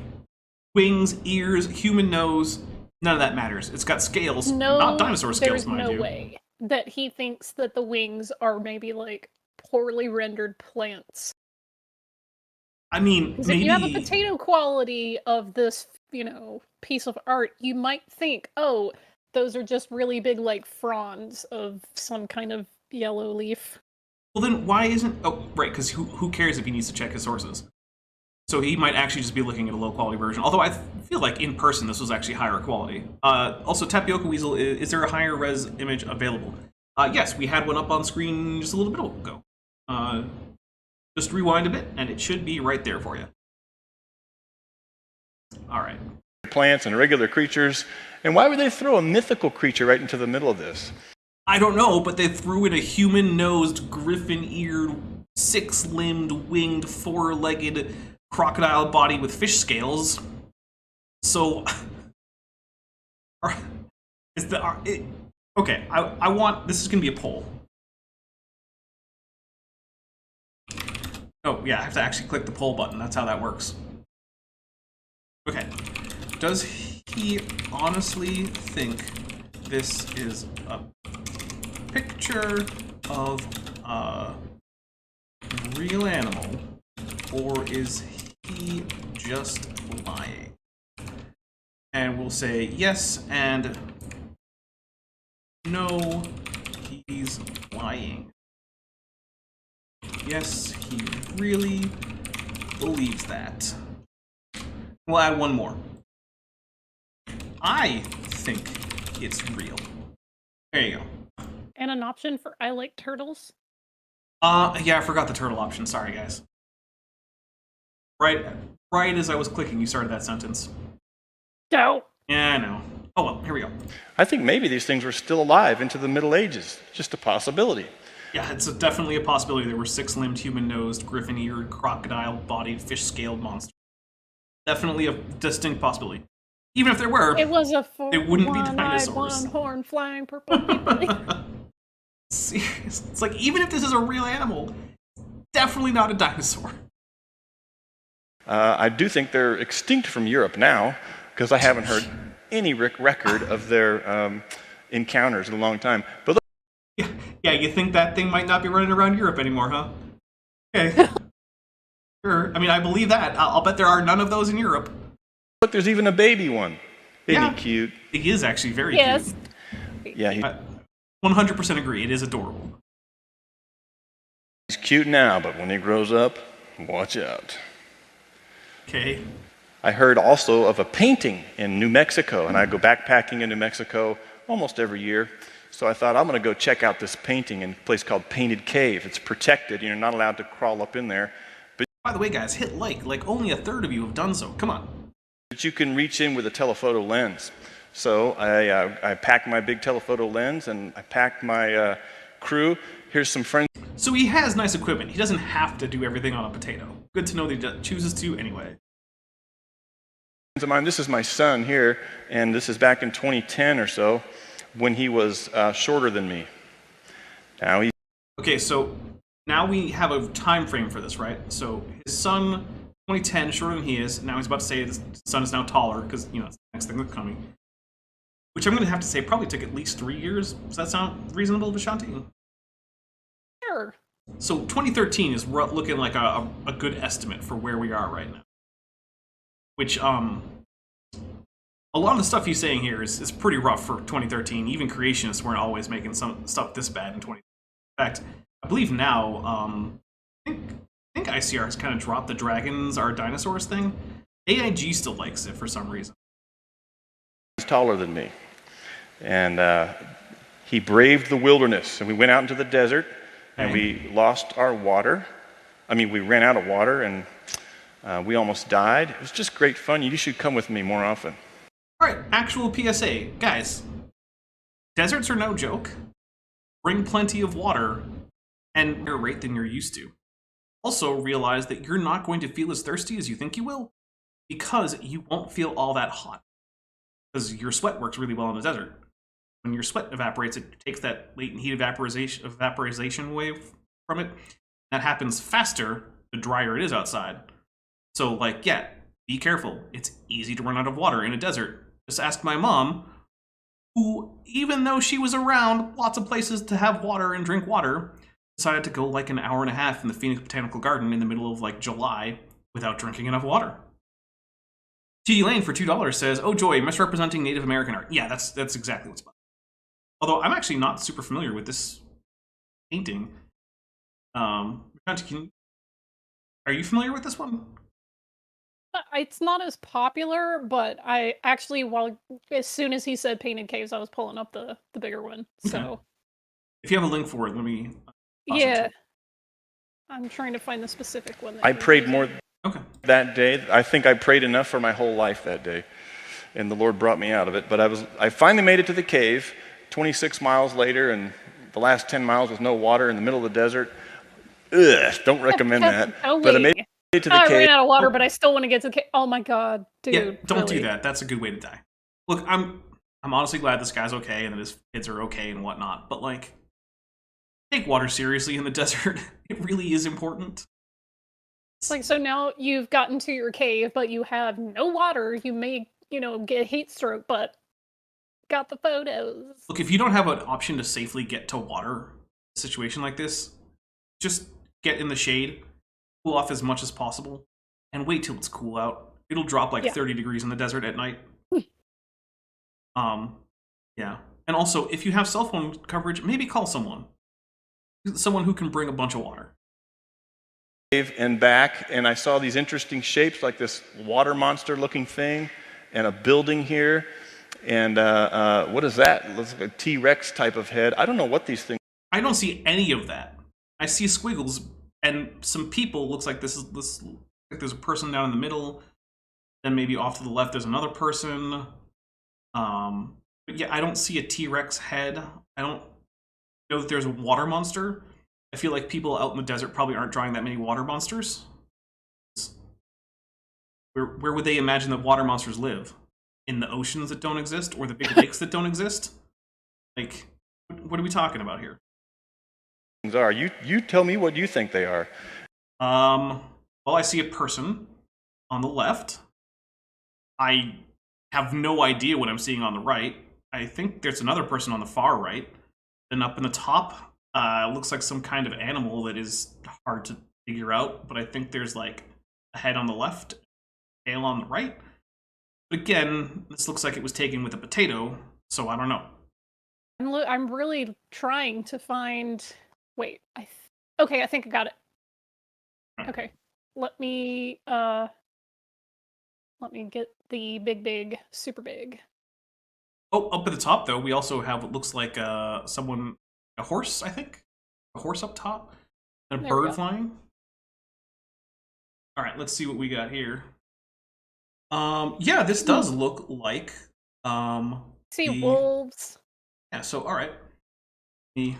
wings, ears, human nose, none of that matters. It's got scales, not dinosaur scales, mind you. There's no way that he thinks that the wings are maybe, like, poorly rendered plants. I mean, maybe... If you have a potato quality of this, piece of art, you might think, oh, those are just really big, like, fronds of some kind of yellow leaf. Well, then why isn't... Oh, right, because who cares if he needs to check his sources? So he might actually just be looking at a low-quality version. Although I feel like in person this was actually higher quality. Also, Tapioca Weasel, is there a higher res image available? Yes, we had one up on screen just a little bit ago. Just rewind a bit, and it should be right there for you. All right. Plants and regular creatures. And why would they throw a mythical creature right into the middle of this? I don't know, but they threw in a human-nosed, griffin-eared, six-limbed, winged, four-legged crocodile body with fish scales. So, okay, I want, this is going to be a poll. Oh, yeah, I have to actually click the poll button. That's how that works. Okay. Does he honestly think this is a picture of a real animal, or is he just lying? And we'll say yes and no, he's lying. Yes, he really believes that. We'll add one more. I think it's real. There you go. And an option for I like turtles. Yeah, I forgot the turtle option. Sorry, guys. Right as I was clicking, you started that sentence. No. Yeah, I know. Oh well, here we go. I think maybe these things were still alive into the Middle Ages. Just a possibility. Yeah, it's definitely a possibility. There were six-limbed, human-nosed, griffin-eared, crocodile-bodied, fish-scaled monsters. Definitely a distinct possibility. Even if there were, It was a it wouldn't be one-eyed, dinosaurs. one-horn flying purple people. See, it's like, even if this is a real animal, definitely not a dinosaur. I do think they're extinct from Europe now, because I haven't heard any record of their encounters in a long time. But look, Yeah, you think that thing might not be running around Europe anymore, huh? Okay. Sure. I mean, I believe that. I'll bet there are none of those in Europe. look, there's even a baby one. Isn't Yeah. he cute? He is actually very Yes. cute. Yeah, 100% agree. It is adorable. he's cute now, but when he grows up, watch out. Okay. I heard also of a painting in New Mexico, and I go backpacking in New Mexico almost every year. So I thought, I'm going to go check out this painting in a place called Painted Cave. It's protected. You're not allowed to crawl up in there. By the way, guys, hit like. Like, only a third of you have done so. Come on. But you can reach in with a telephoto lens. So I packed my big telephoto lens, and I packed my crew. Here's some friends So he has nice equipment. He doesn't have to do everything on a potato. Good to know that he chooses to anyway. of mine. This is my son here, and this is back in 2010 or so, when he was shorter than me. Now he's Okay, so now we have a time frame for this, right? So his son, 2010, shorter than he is. Now he's about to say his son is now taller, because, you know, it's the next thing that's coming. Which I'm going to have to say probably took at least 3 years. Does that sound reasonable, Vishanti? Sure. So 2013 is looking like a good estimate for where we are right now. Which, a lot of the stuff he's saying here is pretty rough for 2013. Even creationists weren't always making some stuff this bad in 2013. In fact, I believe now, I think ICR has kind of dropped the dragons are dinosaurs thing. AIG still likes it for some reason. taller than me. And he braved the wilderness, and we went out into the desert, and we lost our water. I mean, we ran out of water, and we almost died. It was just great fun. You should come with me more often. All right, actual PSA. Guys, deserts are no joke. Bring plenty of water and higher rate than you're used to. Also, realize that you're not going to feel as thirsty as you think you will, because you won't feel all that hot. Because your sweat works really well in the desert. When your sweat evaporates, it takes that latent heat evaporization wave from it. That happens faster the drier it is outside. So, like, yeah, be careful. It's easy to run out of water in a desert. Just ask my mom, who, even though she was around lots of places to have water and drink water, decided to go like an hour and a half in the Phoenix Botanical Garden in the middle of like July without drinking enough water. TD Lane for $2 says, "Oh joy, misrepresenting Native American art." Yeah, that's exactly what's about. Although I'm actually not super familiar with this painting. Are you familiar with this one? it's not as popular, but I actually, as soon as he said painted caves, I was pulling up the bigger one. So if you have a link for it, let me. Yeah, I'm trying to find the specific one. I prayed more Okay. that day. I think I prayed enough for my whole life that day, and the Lord brought me out of it. But I finally made it to the cave 26 miles later, and the last 10 miles with no water in the middle of the desert. Ugh, don't recommend that. But I made it to the cave. I ran out of water, but I still want to get to the cave. Oh my god, dude. Yeah, don't really? do that. That's a good way to die. Look, I'm honestly glad this guy's okay and that his kids are okay and whatnot, but like, take water seriously in the desert. It really is important. It's like, so now you've gotten to your cave, but you have no water. You may, get a heat stroke, but got the photos. Look, if you don't have an option to safely get to water in a situation like this, just get in the shade, cool off as much as possible, and wait till it's cool out. It'll drop like 30 degrees in the desert at night. Yeah. And also, if you have cell phone coverage, maybe call someone who can bring a bunch of water. And back, and I saw these interesting shapes, like this water monster looking thing, and a building here, and what is that? It looks like a T-Rex type of head. I don't know what these things. I don't see any of that. I see squiggles and some people. Looks like this like there's a person down in the middle, then maybe off to the left there's another person. But yeah, I don't see a T-Rex head. I don't know that there's a water monster. I feel like people out in the desert probably aren't drawing that many water monsters. Where would they imagine that water monsters live? In the oceans that don't exist, or the big lakes that don't exist? Like, what are we talking about here? Are you tell me what you think they are? Well, I see a person on the left. I have no idea what I'm seeing on the right. I think there's another person on the far right. Then up in the top, looks like some kind of animal that is hard to figure out, but I think there's like a head on the left, tail on the right. But again, this looks like it was taken with a potato, so I don't know. I'm really trying to find. Wait, okay, I think I got it. Okay, let me get the big, super big. Oh, up at the top though, we also have what looks like a horse, I think, a horse up top, and a bird flying. All right, let's see what we got here. Yeah, this does look like see wolves. Yeah, so all right, let me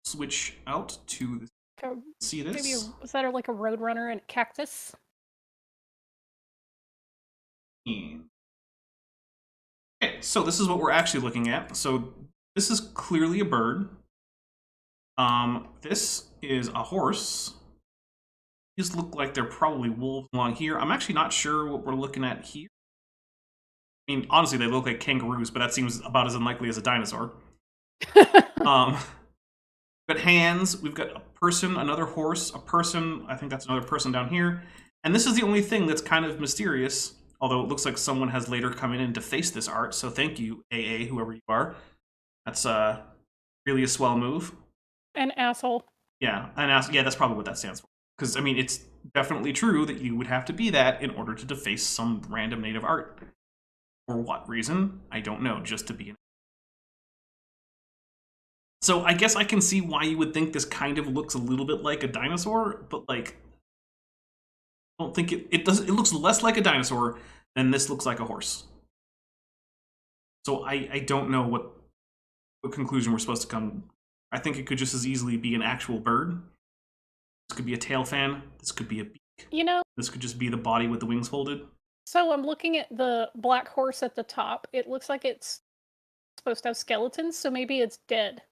switch out to see this. Maybe is that like a roadrunner and a cactus? Okay, so this is what we're actually looking at. So this is clearly a bird. This is a horse. These look like they're probably wolves along here. I'm actually not sure what we're looking at here. I mean, honestly, they look like kangaroos, but that seems about as unlikely as a dinosaur. We've got hands, we've got a person, another horse, a person, I think that's another person down here. And this is the only thing that's kind of mysterious, although it looks like someone has later come in and defaced this art, so thank you, AA, whoever you are. That's really a swell move. An asshole. Yeah, yeah, that's probably what that stands for. Because, I mean, it's definitely true that you would have to be that in order to deface some random native art. For what reason? I don't know, just to be an. So I guess I can see why you would think this kind of looks a little bit like a dinosaur, but like, I don't think it does. It looks less like a dinosaur than this looks like a horse. So I don't know what conclusion we're supposed to come. I think it could just as easily be an actual bird. This could be a tail fan. This could be a beak. This could just be the body with the wings folded. So I'm looking at the black horse at the top. It looks like it's supposed to have skeletons, so maybe it's dead.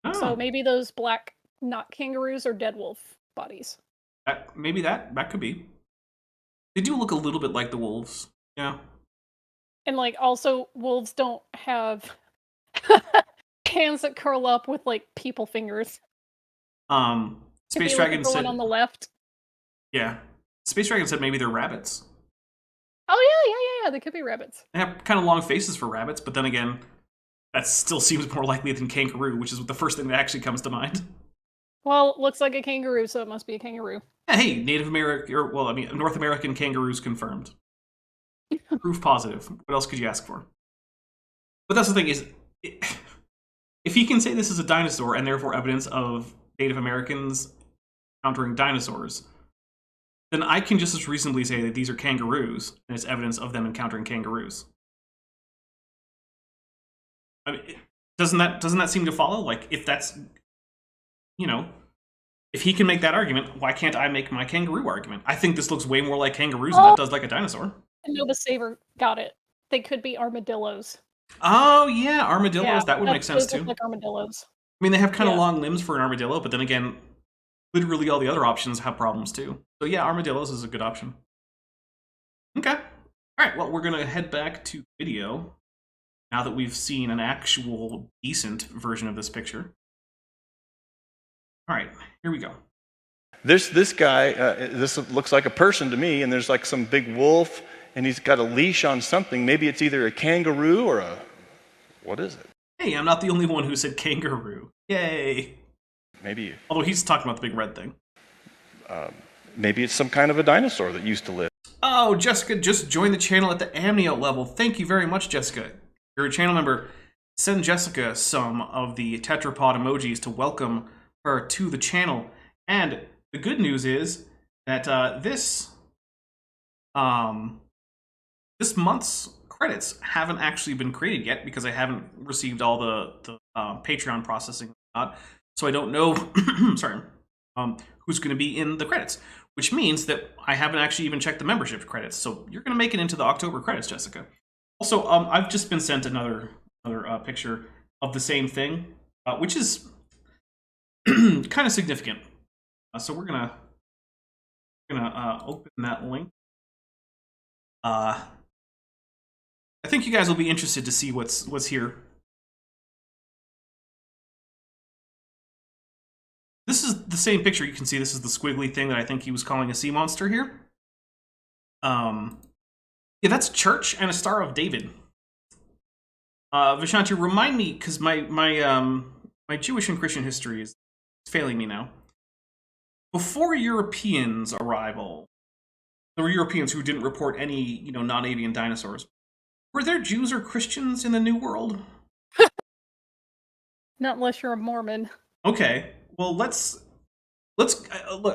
Oh. So maybe those black, not kangaroos, are dead wolf bodies. Maybe that could be. They do look a little bit like the wolves. Yeah. And like also wolves don't have hands that curl up with like people fingers. Space Dragon said on the left. Yeah. Space Dragon said maybe they're rabbits. Oh yeah, they could be rabbits. They have kind of long faces for rabbits, but then again, that still seems more likely than kangaroo, which is the first thing that actually comes to mind. Well, looks like a kangaroo, so it must be a kangaroo. Yeah, hey, Native American, or well, I mean, North American kangaroos confirmed. Proof positive. What else could you ask for? But that's the thing is, if he can say this is a dinosaur and therefore evidence of Native Americans encountering dinosaurs, then I can just as reasonably say that these are kangaroos and it's evidence of them encountering kangaroos. I mean, doesn't that seem to follow? Like, if that's, you know, if he can make that argument, why can't I make my kangaroo argument? I think this looks way more like kangaroos than that does like a dinosaur. Nova Saver got it. They could be armadillos. Oh yeah, armadillos. Yeah, that would make sense those too. look like armadillos. I mean, they have kind of Yeah. long limbs for an armadillo, but then again, literally all the other options have problems too. So yeah, armadillos is a good option. Okay. All right. Well, we're gonna head back to video now that we've seen an actual decent version of this picture. All right, here we go. This guy, this looks like a person to me, and there's like some big wolf, and he's got a leash on something. Maybe it's either a kangaroo or a... what is it? Hey, I'm not the only one who said kangaroo. Yay. Maybe... although he's talking about the big red thing. maybe it's some kind of a dinosaur that used to live. Oh, Jessica just joined the channel at the amnio level. Thank you very much, Jessica. You're a channel member. Send Jessica some of the tetrapod emojis to welcome her to the channel. And the good news is that this month's credits haven't actually been created yet because I haven't received all the Patreon processing. So I don't know sorry, who's going to be in the credits, which means that I haven't actually even checked the membership credits. So you're going to make it into the October credits, Jessica. Also, I've just been sent another picture of the same thing, which is kind of significant. So we're gonna open that link. I think you guys will be interested to see what's here. This is the same picture. You can see this is the squiggly thing that I think he was calling a sea monster here. Yeah, that's Church and a Star of David. Vishanti, remind me, because my Jewish and Christian history is failing me now. Before Europeans' arrival, there were Europeans who didn't report any, non-avian dinosaurs. Were there Jews or Christians in the New World? Not unless you're a Mormon. Okay, well let's look.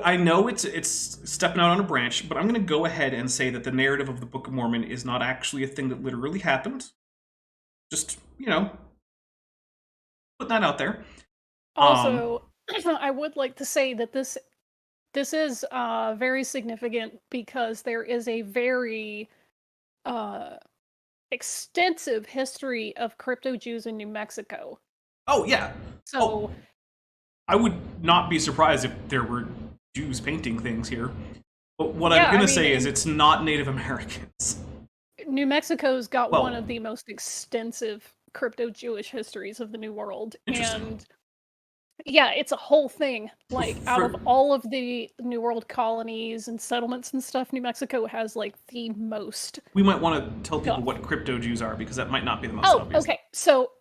I know it's stepping out on a branch, but I'm going to go ahead and say that the narrative of the Book of Mormon is not actually a thing that literally happened. Just putting that out there. Also, I would like to say that this is very significant because there is a very extensive history of crypto Jews in New Mexico. Oh yeah. So I would not be surprised if there were Jews painting things here. But what I'm going to say is it's not Native Americans. New Mexico's got one of the most extensive crypto Jewish histories of the New World. And yeah, it's a whole thing. Like, out of all of the New World colonies and settlements and stuff, New Mexico has, like, the most. We might want to tell people what crypto Jews are, because that might not be the most obvious. Okay. So,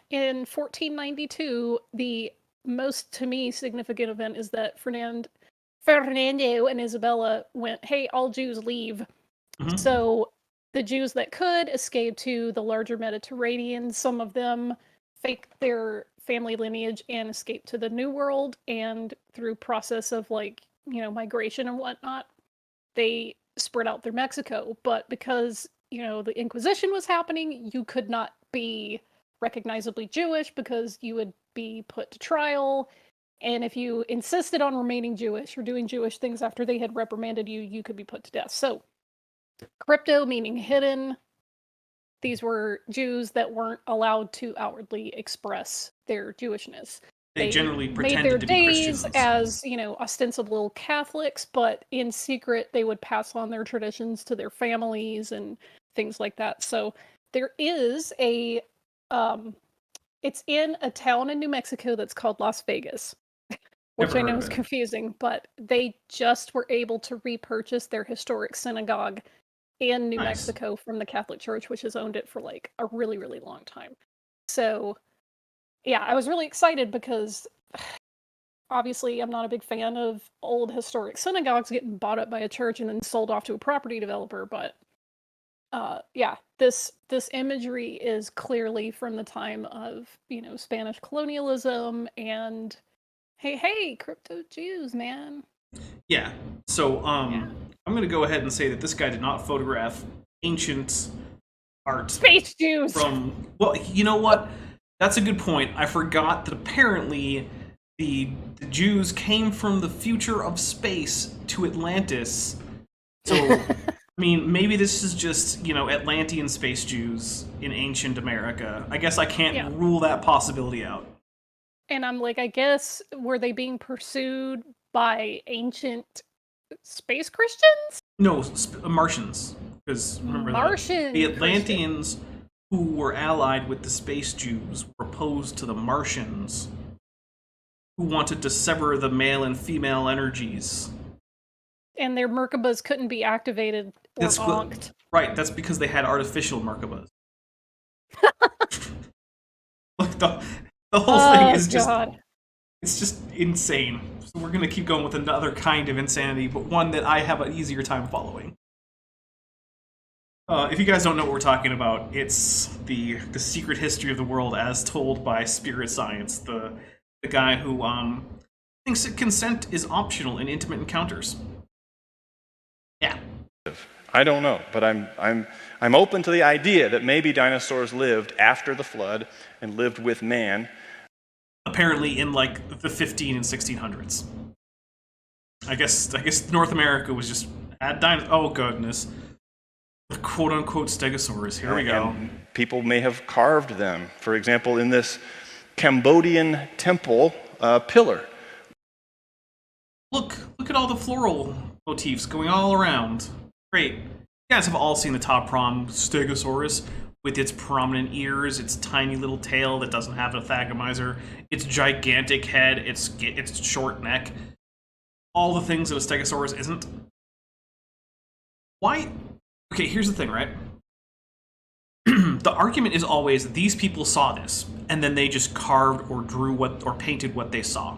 in 1492, the most, to me, significant event is that Fernando and Isabella went, hey, all Jews leave. Mm-hmm. So, the Jews that could escape to the larger Mediterranean, some of them faked their family lineage and escaped to the New World, and through process of migration and whatnot, they spread out through Mexico. But because the Inquisition was happening, you could not be recognizably Jewish because you would be put to trial, and if you insisted on remaining Jewish or doing Jewish things after they had reprimanded you, you could be put to death. So crypto, meaning hidden. These were Jews that weren't allowed to outwardly express their Jewishness. They generally pretended made their to be days Christians as, ostensible Catholics, but in secret they would pass on their traditions to their families and things like that. So there is a, it's in a town in New Mexico that's called Las Vegas, which I know is confusing, but they just were able to repurchase their historic synagogue in New Mexico from the Catholic Church, which has owned it for like a really, really long time. So, yeah, I was really excited because obviously I'm not a big fan of old historic synagogues getting bought up by a church and then sold off to a property developer, but yeah, this imagery is clearly from the time of, Spanish colonialism and hey, crypto Jews, man. Yeah. So Yeah. I'm going to go ahead and say that this guy did not photograph ancient art Space Jews. from. Well, you know what? That's a good point. I forgot that apparently the Jews came from the future of space to Atlantis. So, I mean, maybe this is just, Atlantean space Jews in ancient America. I guess I can't rule that possibility out. And I'm like, I guess, were they being pursued by ancient space Christians? No, Martians. Because remember, Martian the Atlanteans who were allied with the space Jews were opposed to the Martians who wanted to sever the male and female energies. And their Merkabas couldn't be activated or onked. Right, that's because they had artificial Merkabas. Look, the whole thing is just... God. It's just insane. So we're going to keep going with another kind of insanity, but one that I have an easier time following. If you guys don't know what we're talking about, it's the secret history of the world as told by Spirit Science, the guy who thinks that consent is optional in intimate encounters. Yeah. I don't know, but I'm open to the idea that maybe dinosaurs lived after the flood and lived with man. Apparently in like the 15 and 1600s. I guess North America was just at oh goodness. The quote-unquote stegosaurus. Here we go. And people may have carved them. For example, in this Cambodian temple pillar. Look at all the floral motifs going all around. Great. You guys have all seen the top prom stegosaurus with its prominent ears, its tiny little tail that doesn't have a thagomizer, its gigantic head, its short neck. All the things that a stegosaurus isn't. Why? Okay, here's the thing, right? The argument is always that these people saw this, and then they just carved or drew or painted what they saw.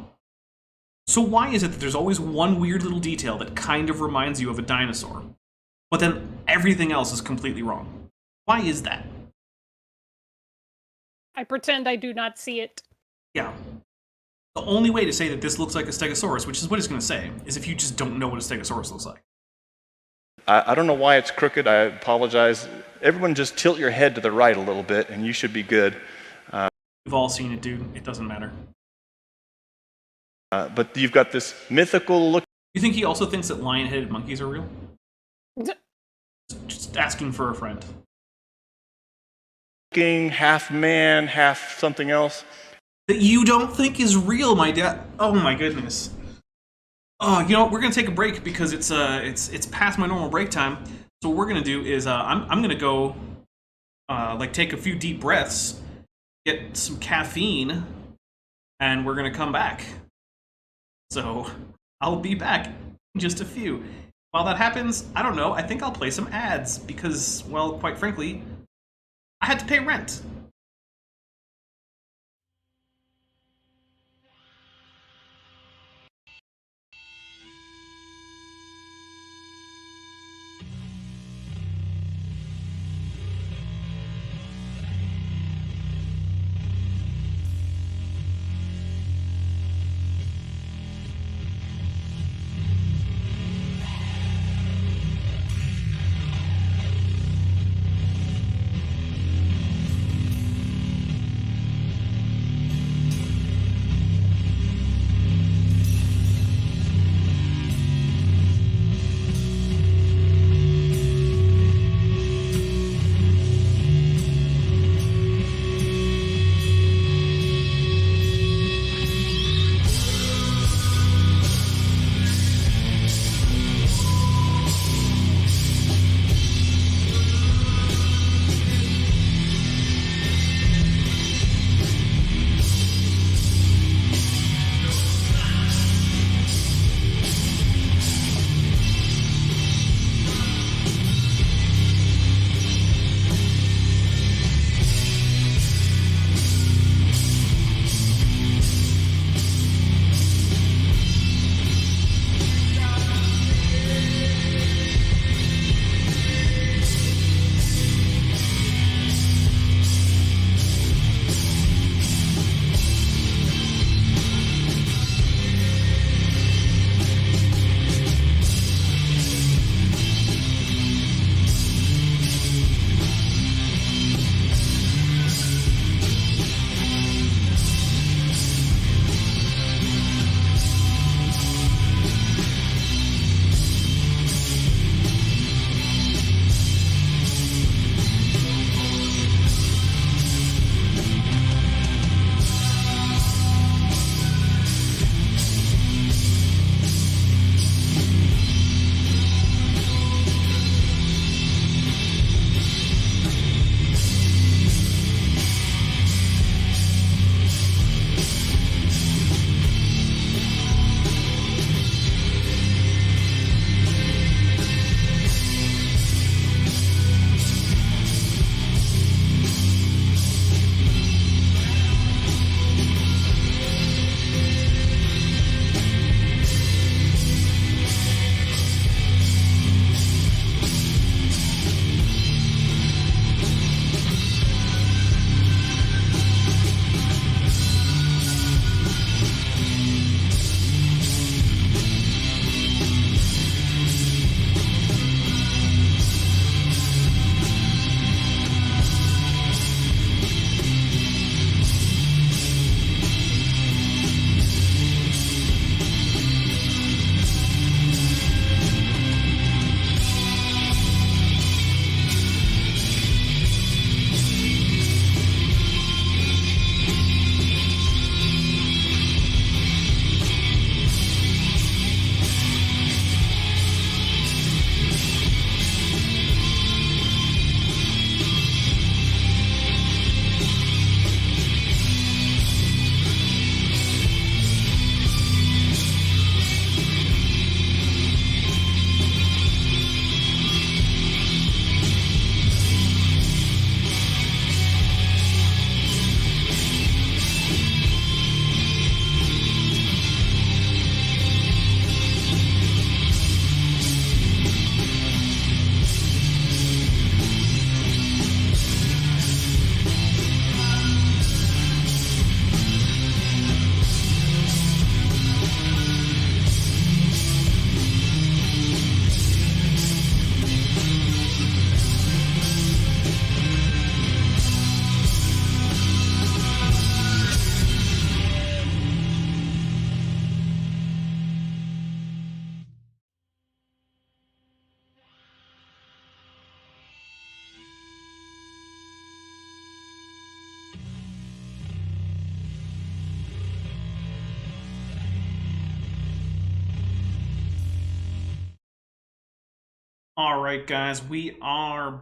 So why is it that there's always one weird little detail that kind of reminds you of a dinosaur, but then everything else is completely wrong? Why is that? I pretend I do not see it. Yeah. The only way to say that this looks like a stegosaurus, which is what it's going to say, is if you just don't know what a stegosaurus looks like. I don't know why it's crooked. I apologize. Everyone just tilt your head to the right a little bit, and you should be good. We've all seen it, dude. It doesn't matter. But you've got this mythical look. You think he also thinks that lion-headed monkeys are real? Just asking for a friend. Half man, half something else. That you don't think is real, my dad. Oh my goodness. Oh, you know what? We're gonna take a break because it's past my normal break time. So what we're gonna do is I'm gonna go take a few deep breaths, get some caffeine, and we're gonna come back. So I'll be back in just a few. While that happens, I don't know. I think I'll play some ads because, well, quite frankly, I had to pay rent. All right, guys, we are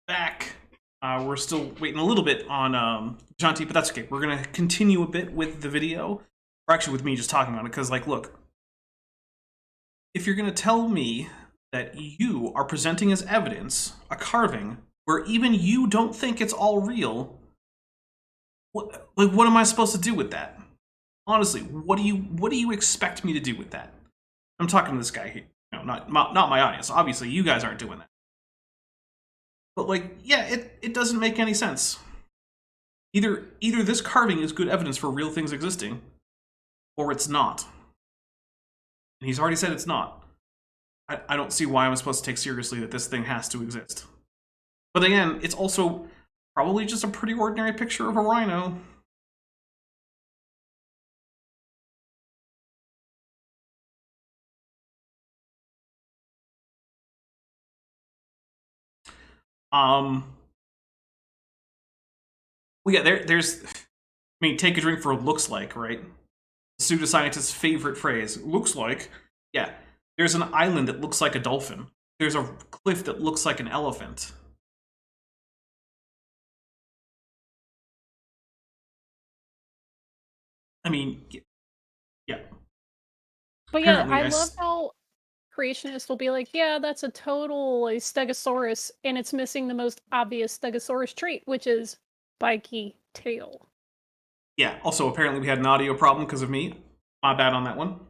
back. We're still waiting a little bit on Janti, but that's okay. We're going to continue a bit with the video, or actually with me just talking on it, because, like, look, if you're going to tell me that you are presenting as evidence a carving where even you don't think it's all real, what am I supposed to do with that? Honestly, what do you expect me to do with that? I'm talking to this guy here. No, not my audience. Obviously, you guys aren't doing that. But, like, yeah, it doesn't make any sense. Either this carving is good evidence for real things existing, or it's not. And he's already said it's not. I don't see why I'm supposed to take seriously that this thing has to exist. But again, it's also probably just a pretty ordinary picture of a rhino. Well, yeah, there's, I mean, take a drink for looks like, right? Pseudoscientist's favorite phrase. Looks like? Yeah. There's an island that looks like a dolphin. There's a cliff that looks like an elephant. I mean, yeah. But yeah, I love how creationists will be like, yeah, that's a total Stegosaurus, and it's missing the most obvious Stegosaurus trait, which is spiky tail. Yeah, also apparently we had an audio problem because of me. My bad on that one.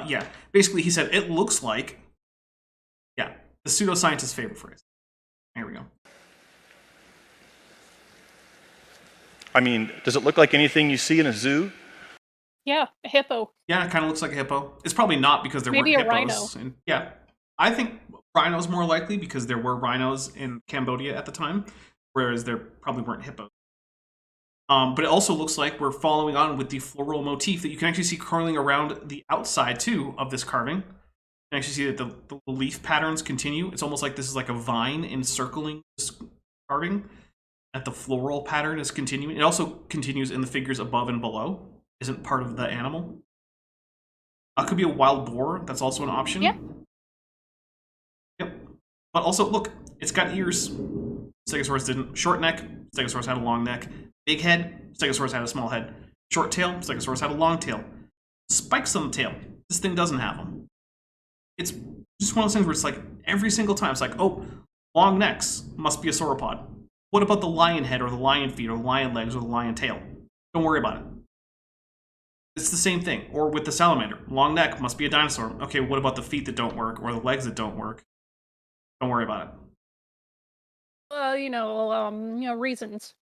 Yeah, basically he said, it looks like, yeah, the pseudoscientist's favorite phrase. Here we go. I mean, does it look like anything you see in a zoo? Yeah, a hippo. Yeah, it kind of looks like a hippo. It's probably not because there Maybe weren't a hippos. rhino. And, yeah, I think rhino's more likely because there were rhinos in Cambodia at the time, whereas there probably weren't hippos. But it also looks like we're following on with the floral motif that you can actually see curling around the outside, too, of this carving. You can actually see that the leaf patterns continue. It's almost like this is like a vine encircling this carving, that the floral pattern is continuing. It also continues in the figures above and below. Isn't part of the animal. Could be a wild boar. That's also an option. Yeah. Yep. But also, look, it's got ears. Stegosaurus didn't. Short neck. Stegosaurus had a long neck. Big head. Stegosaurus had a small head. Short tail. Stegosaurus had a long tail. Spikes on the tail. This thing doesn't have them. It's just one of those things where it's like every single time it's like, oh, long necks must be a sauropod. What about the lion head or the lion feet or the lion legs or the lion tail? Don't worry about it. It's the same thing. Or with the salamander. Long neck must be a dinosaur. Okay, what about the feet that don't work or the legs that don't work? Don't worry about it. Reasons.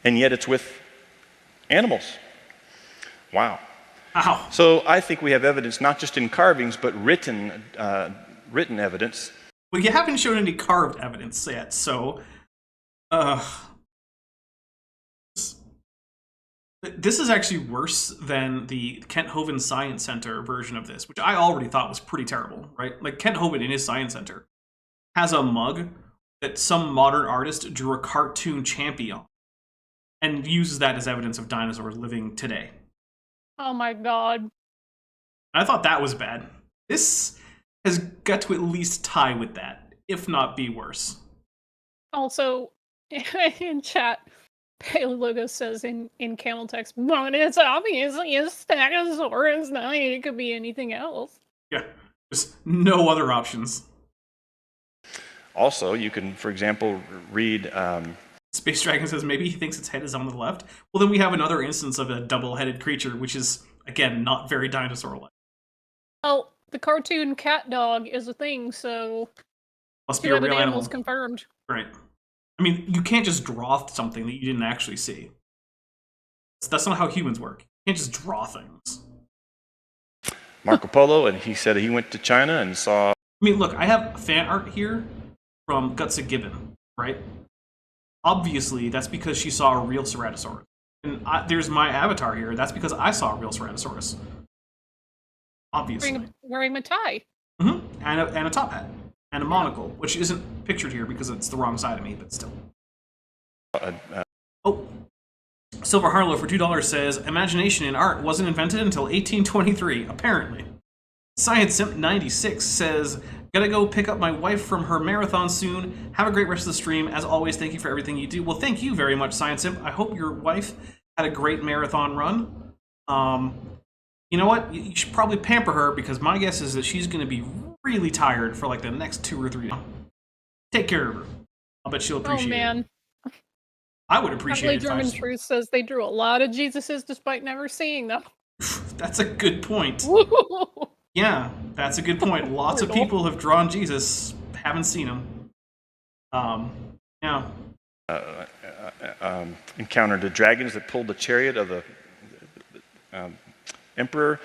And yet it's with animals. Wow. Ow. So I think we have evidence not just in carvings, but written evidence. Well, you haven't shown any carved evidence yet, so... This is actually worse than the Kent Hovind Science Center version of this, which I already thought was pretty terrible, right? Like, Kent Hovind in his Science Center has a mug that some modern artist drew a cartoon champion and uses that as evidence of dinosaurs living today. Oh my god. I thought that was bad. This has got to at least tie with that, if not be worse. Also, in chat, Paleontologists says in camel text, but it's obviously a Stegosaurus, now it could be anything else. Yeah, there's no other options. Also, you can, for example, read... Space Dragon says maybe he thinks its head is on the left. Well, then we have another instance of a double-headed creature, which is, again, not very dinosaur-like. Oh, the cartoon cat dog is a thing, so... Must be a real animal. Confirmed. Right. I mean, you can't just draw something that you didn't actually see. That's not how humans work. You can't just draw things. Marco Polo, and he said he went to China and saw... I mean, look, I have fan art here from Gutsa Gibbon, right? Obviously, that's because she saw a real Ceratosaurus. And there's my avatar here. That's because I saw a real Ceratosaurus. Obviously. Wearing a tie. Mm-hmm. And a top hat. And a monocle, which isn't pictured here because it's the wrong side of me, but still. Oh. Silver Harlow for $2 says, imagination in art wasn't invented until 1823, apparently. ScienceSimp96 says, gotta go pick up my wife from her marathon soon. Have a great rest of the stream. As always, thank you for everything you do. Well, thank you very much, ScienceSimp. I hope your wife had a great marathon run. You know what? You should probably pamper her, because my guess is that she's going to be really tired for like the next 2 or 3 days. Take care of her. I'll bet she'll appreciate Oh man. it. I would appreciate it. German Truth says they drew a lot of Jesuses despite never seeing them. That's a good point. Woo! Yeah, that's a good point. Lots of people have drawn Jesus, haven't seen him. Yeah. Encountered the dragons that pulled the chariot of the emperor.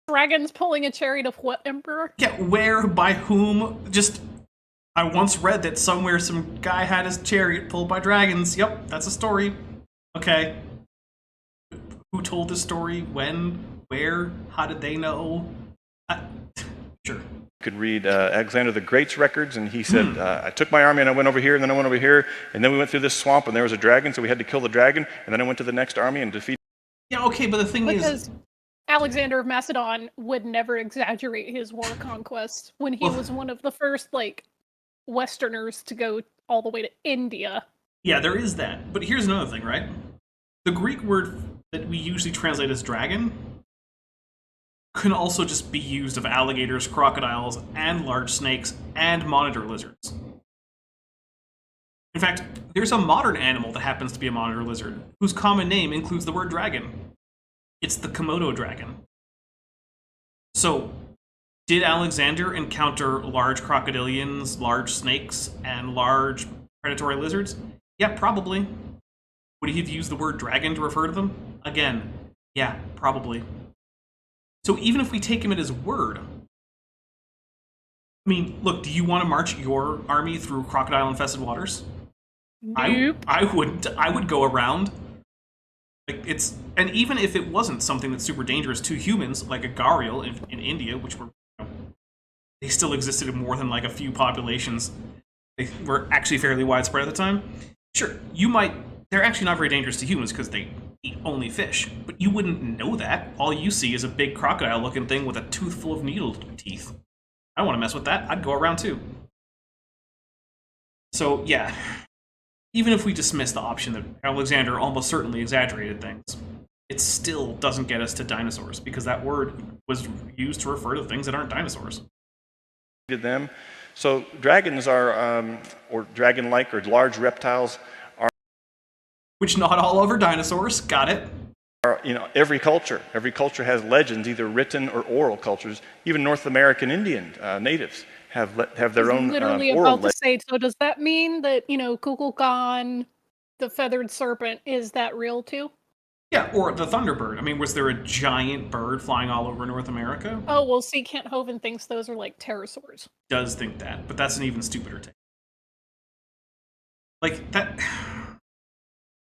Dragons pulling a chariot of what emperor? Yeah, where, by whom? Just, I once read that somewhere some guy had his chariot pulled by dragons. Yep, that's a story. Okay. Who told this story? When? Where? How did they know? Sure. You could read Alexander the Great's records, and he said, I took my army and I went over here, and then I went over here, and then we went through this swamp, and there was a dragon, so we had to kill the dragon, and then I went to the next army and defeated. Yeah, okay, but the thing is... Because Alexander of Macedon would never exaggerate his war conquest when he was one of the first, like, Westerners to go all the way to India. Yeah, there is that. But here's another thing, right? The Greek word that we usually translate as dragon can also just be used of alligators, crocodiles, and large snakes, and monitor lizards. In fact, there's a modern animal that happens to be a monitor lizard, whose common name includes the word dragon. It's the Komodo dragon. So, did Alexander encounter large crocodilians, large snakes, and large predatory lizards? Yeah, probably. Would he have used the word dragon to refer to them? Again, yeah, probably. So even if we take him at his word, I mean, look, do you want to march your army through crocodile-infested waters? Nope. I wouldn't. I would go around. Like, it's, and even if it wasn't something that's super dangerous to humans, like a gharial in India, which were, they still existed in more than like a few populations. They were actually fairly widespread at the time. Sure, you might. They're actually not very dangerous to humans because they eat only fish, but you wouldn't know that. All you see is a big crocodile-looking thing with a tooth full of needle teeth. I don't want to mess with that. I'd go around too. So, yeah. Even if we dismiss the option that Alexander almost certainly exaggerated things, it still doesn't get us to dinosaurs, because that word was used to refer to things that aren't dinosaurs. Them. So dragons are, or dragon-like or large reptiles, which not all over dinosaurs. Got it. Every culture has legends, either written or oral cultures. Even North American Indian natives have their own literally oral about to say. So does that mean that Kukulkan, the feathered serpent, is that real too? Yeah, or the thunderbird. I mean, was there a giant bird flying all over North America? Oh well, see, Kent Hovind thinks those are like pterosaurs. Does think that, but that's an even stupider take. Like that.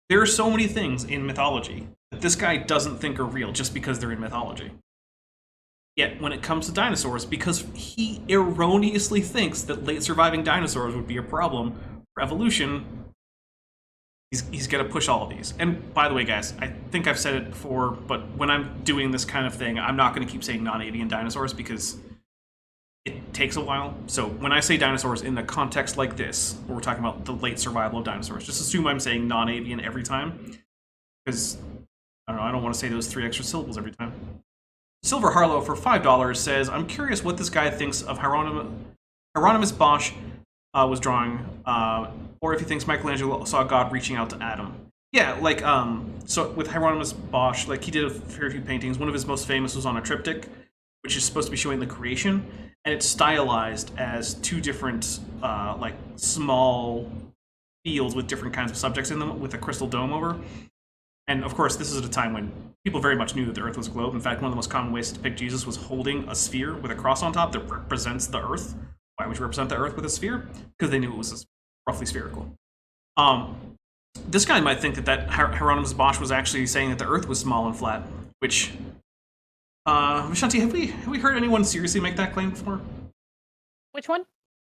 There are so many things in mythology that this guy doesn't think are real just because they're in mythology. Yet, when it comes to dinosaurs, because he erroneously thinks that late surviving dinosaurs would be a problem for evolution, he's going to push all of these. And by the way, guys, I think I've said it before, but when I'm doing this kind of thing, I'm not going to keep saying non-avian dinosaurs because it takes a while. So when I say dinosaurs in the context like this, where we're talking about the late survival of dinosaurs, just assume I'm saying non-avian every time, because I don't want to say those 3 extra syllables every time. Silver Harlow for $5 says, I'm curious what this guy thinks of Hieronymus Bosch was drawing, or if he thinks Michelangelo saw God reaching out to Adam. Yeah, like, so with Hieronymus Bosch, like, he did a fair few paintings. One of his most famous was on a triptych, which is supposed to be showing the creation, and it's stylized as 2 different, like, small fields with different kinds of subjects in them, with a crystal dome over. And, of course, this is at a time when people very much knew that the Earth was a globe. In fact, one of the most common ways to depict Jesus was holding a sphere with a cross on top that represents the Earth. Why would you represent the Earth with a sphere? Because they knew it was roughly spherical. This guy might think that Hieronymus Bosch was actually saying that the Earth was small and flat, which... Vishanti, have we heard anyone seriously make that claim before? Which one?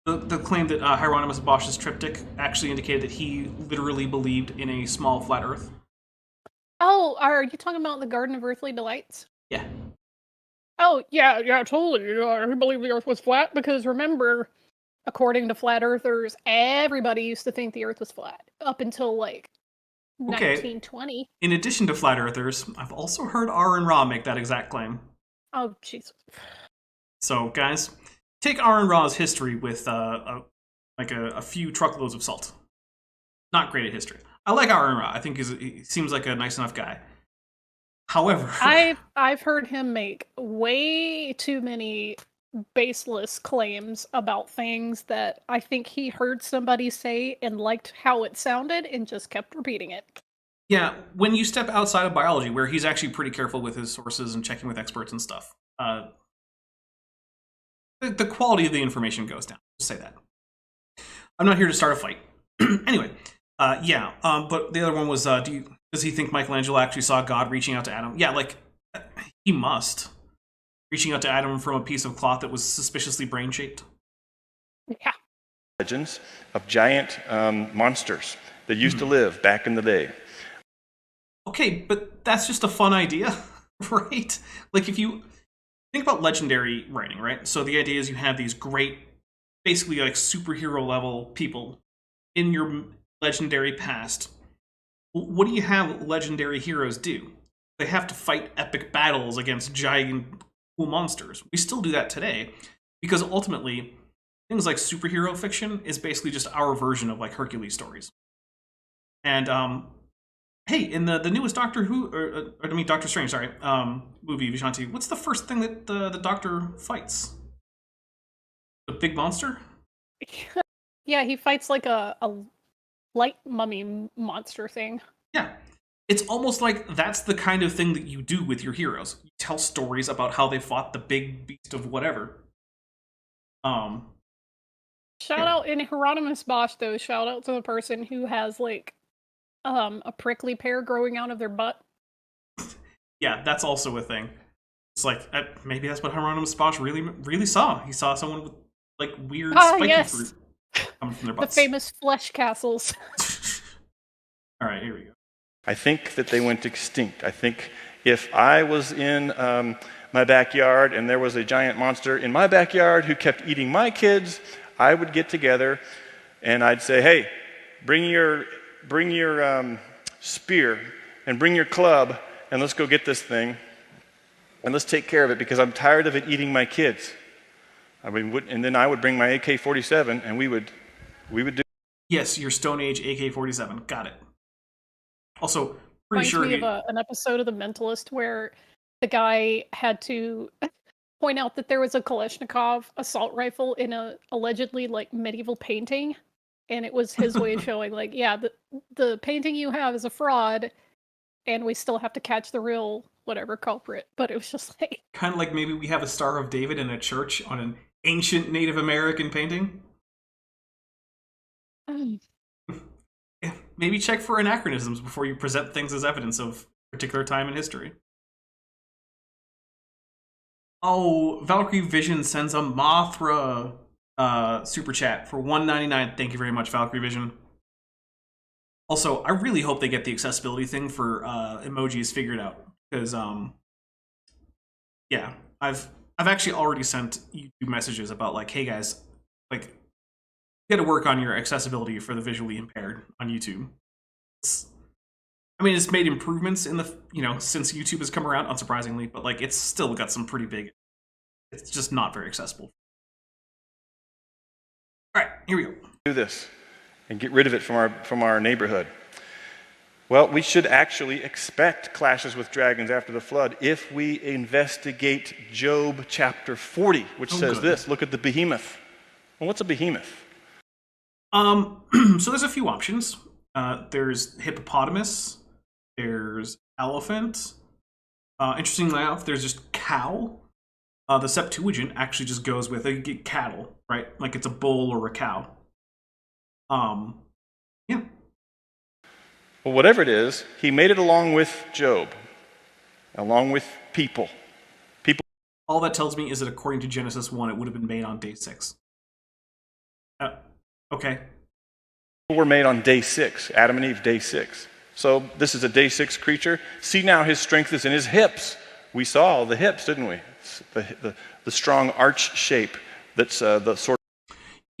The claim that Hieronymus Bosch's triptych actually indicated that he literally believed in a small flat Earth. Oh, are you talking about the Garden of Earthly Delights? Yeah. Oh, yeah, totally. I believe the Earth was flat because remember, according to flat earthers, everybody used to think the Earth was flat up until like Okay. 1920. In addition to flat earthers, I've also heard R and Ra make that exact claim. Oh, Jesus. So, guys, take R and Ra's history with a few truckloads of salt. Not great at history. I like R and Ra. I think he seems like a nice enough guy. However, I've heard him make way too many baseless claims about things that I think he heard somebody say and liked how it sounded and just kept repeating it. yeah, when you step outside of biology, where he's actually pretty careful with his sources and checking with experts and stuff, the quality of the information goes down. Just say that. I'm not here to start a fight. Anyway, but the other one was, does he think Michelangelo actually saw God reaching out to Adam? Yeah, like, he must. Reaching out to Adam from a piece of cloth that was suspiciously brain-shaped. Yeah. Legends of giant monsters that used to live back in the day. Okay, but that's just a fun idea, right? Like, if you think about legendary writing, right? So the idea is you have these great, basically like superhero-level people in your legendary past. What do you have legendary heroes do? They have to fight epic battles against giant cool monsters. We still do that today because ultimately things like superhero fiction is basically just our version of like Hercules stories. And hey, in the newest Doctor Strange, movie, Vishanti, what's the first thing that the Doctor fights? The big monster? Yeah, he fights like a light mummy monster thing. Yeah. It's almost like that's the kind of thing that you do with your heroes. You tell stories about how they fought the big beast of whatever. Shout out in Hieronymus Bosch, though. Shout out to the person who has like a prickly pear growing out of their butt. Yeah, that's also a thing. It's like maybe that's what Hieronymus Bosch really saw. He saw someone with like weird spiky fruit coming from their butts. The famous flesh castles. All right, here we go. I think that they went extinct. I think if I was in my backyard and there was a giant monster in my backyard who kept eating my kids, I would get together and I'd say, hey, bring your spear and bring your club and let's go get this thing and let's take care of it because I'm tired of it eating my kids. And then I would bring my AK-47 and we would do. Yes, your Stone Age AK-47. Got it. Also, pretty sure Reminds me of an episode of The Mentalist where the guy had to point out that there was a Kalashnikov assault rifle in a allegedly like medieval painting, and it was his way of showing like, yeah, the painting you have is a fraud, and we still have to catch the real whatever culprit. But it was just like kind of like maybe we have a Star of David in a church on an ancient Native American painting. Maybe check for anachronisms before you present things as evidence of a particular time in history. Oh, Valkyrie Vision sends a Mothra super chat for $1.99. Thank you very much, Valkyrie Vision. Also, I really hope they get the accessibility thing for emojis figured out because yeah, I've actually already sent YouTube messages about like, hey guys, like, you got to work on your accessibility for the visually impaired on YouTube. It's made improvements in the, since YouTube has come around, unsurprisingly, but like, it's still got some pretty big, it's just not very accessible. All right, here we go. Do this and get rid of it from our neighborhood. Well, we should actually expect clashes with dragons after the flood if we investigate Job chapter 40, which says this. Look at the behemoth. Well, what's a behemoth? So there's a few options. There's hippopotamus, there's elephant. Interestingly enough, there's just cow. The Septuagint actually just goes with cattle, right? Like it's a bull or a cow. Yeah. Well, whatever it is, he made it along with Job, along with people. All that tells me is that according to Genesis 1, it would have been made on day 6. Okay. Were made on day 6. Adam and Eve, day 6. So this is a day 6 creature. See now his strength is in his hips. We saw the hips, didn't we? the strong arch shape that's the sort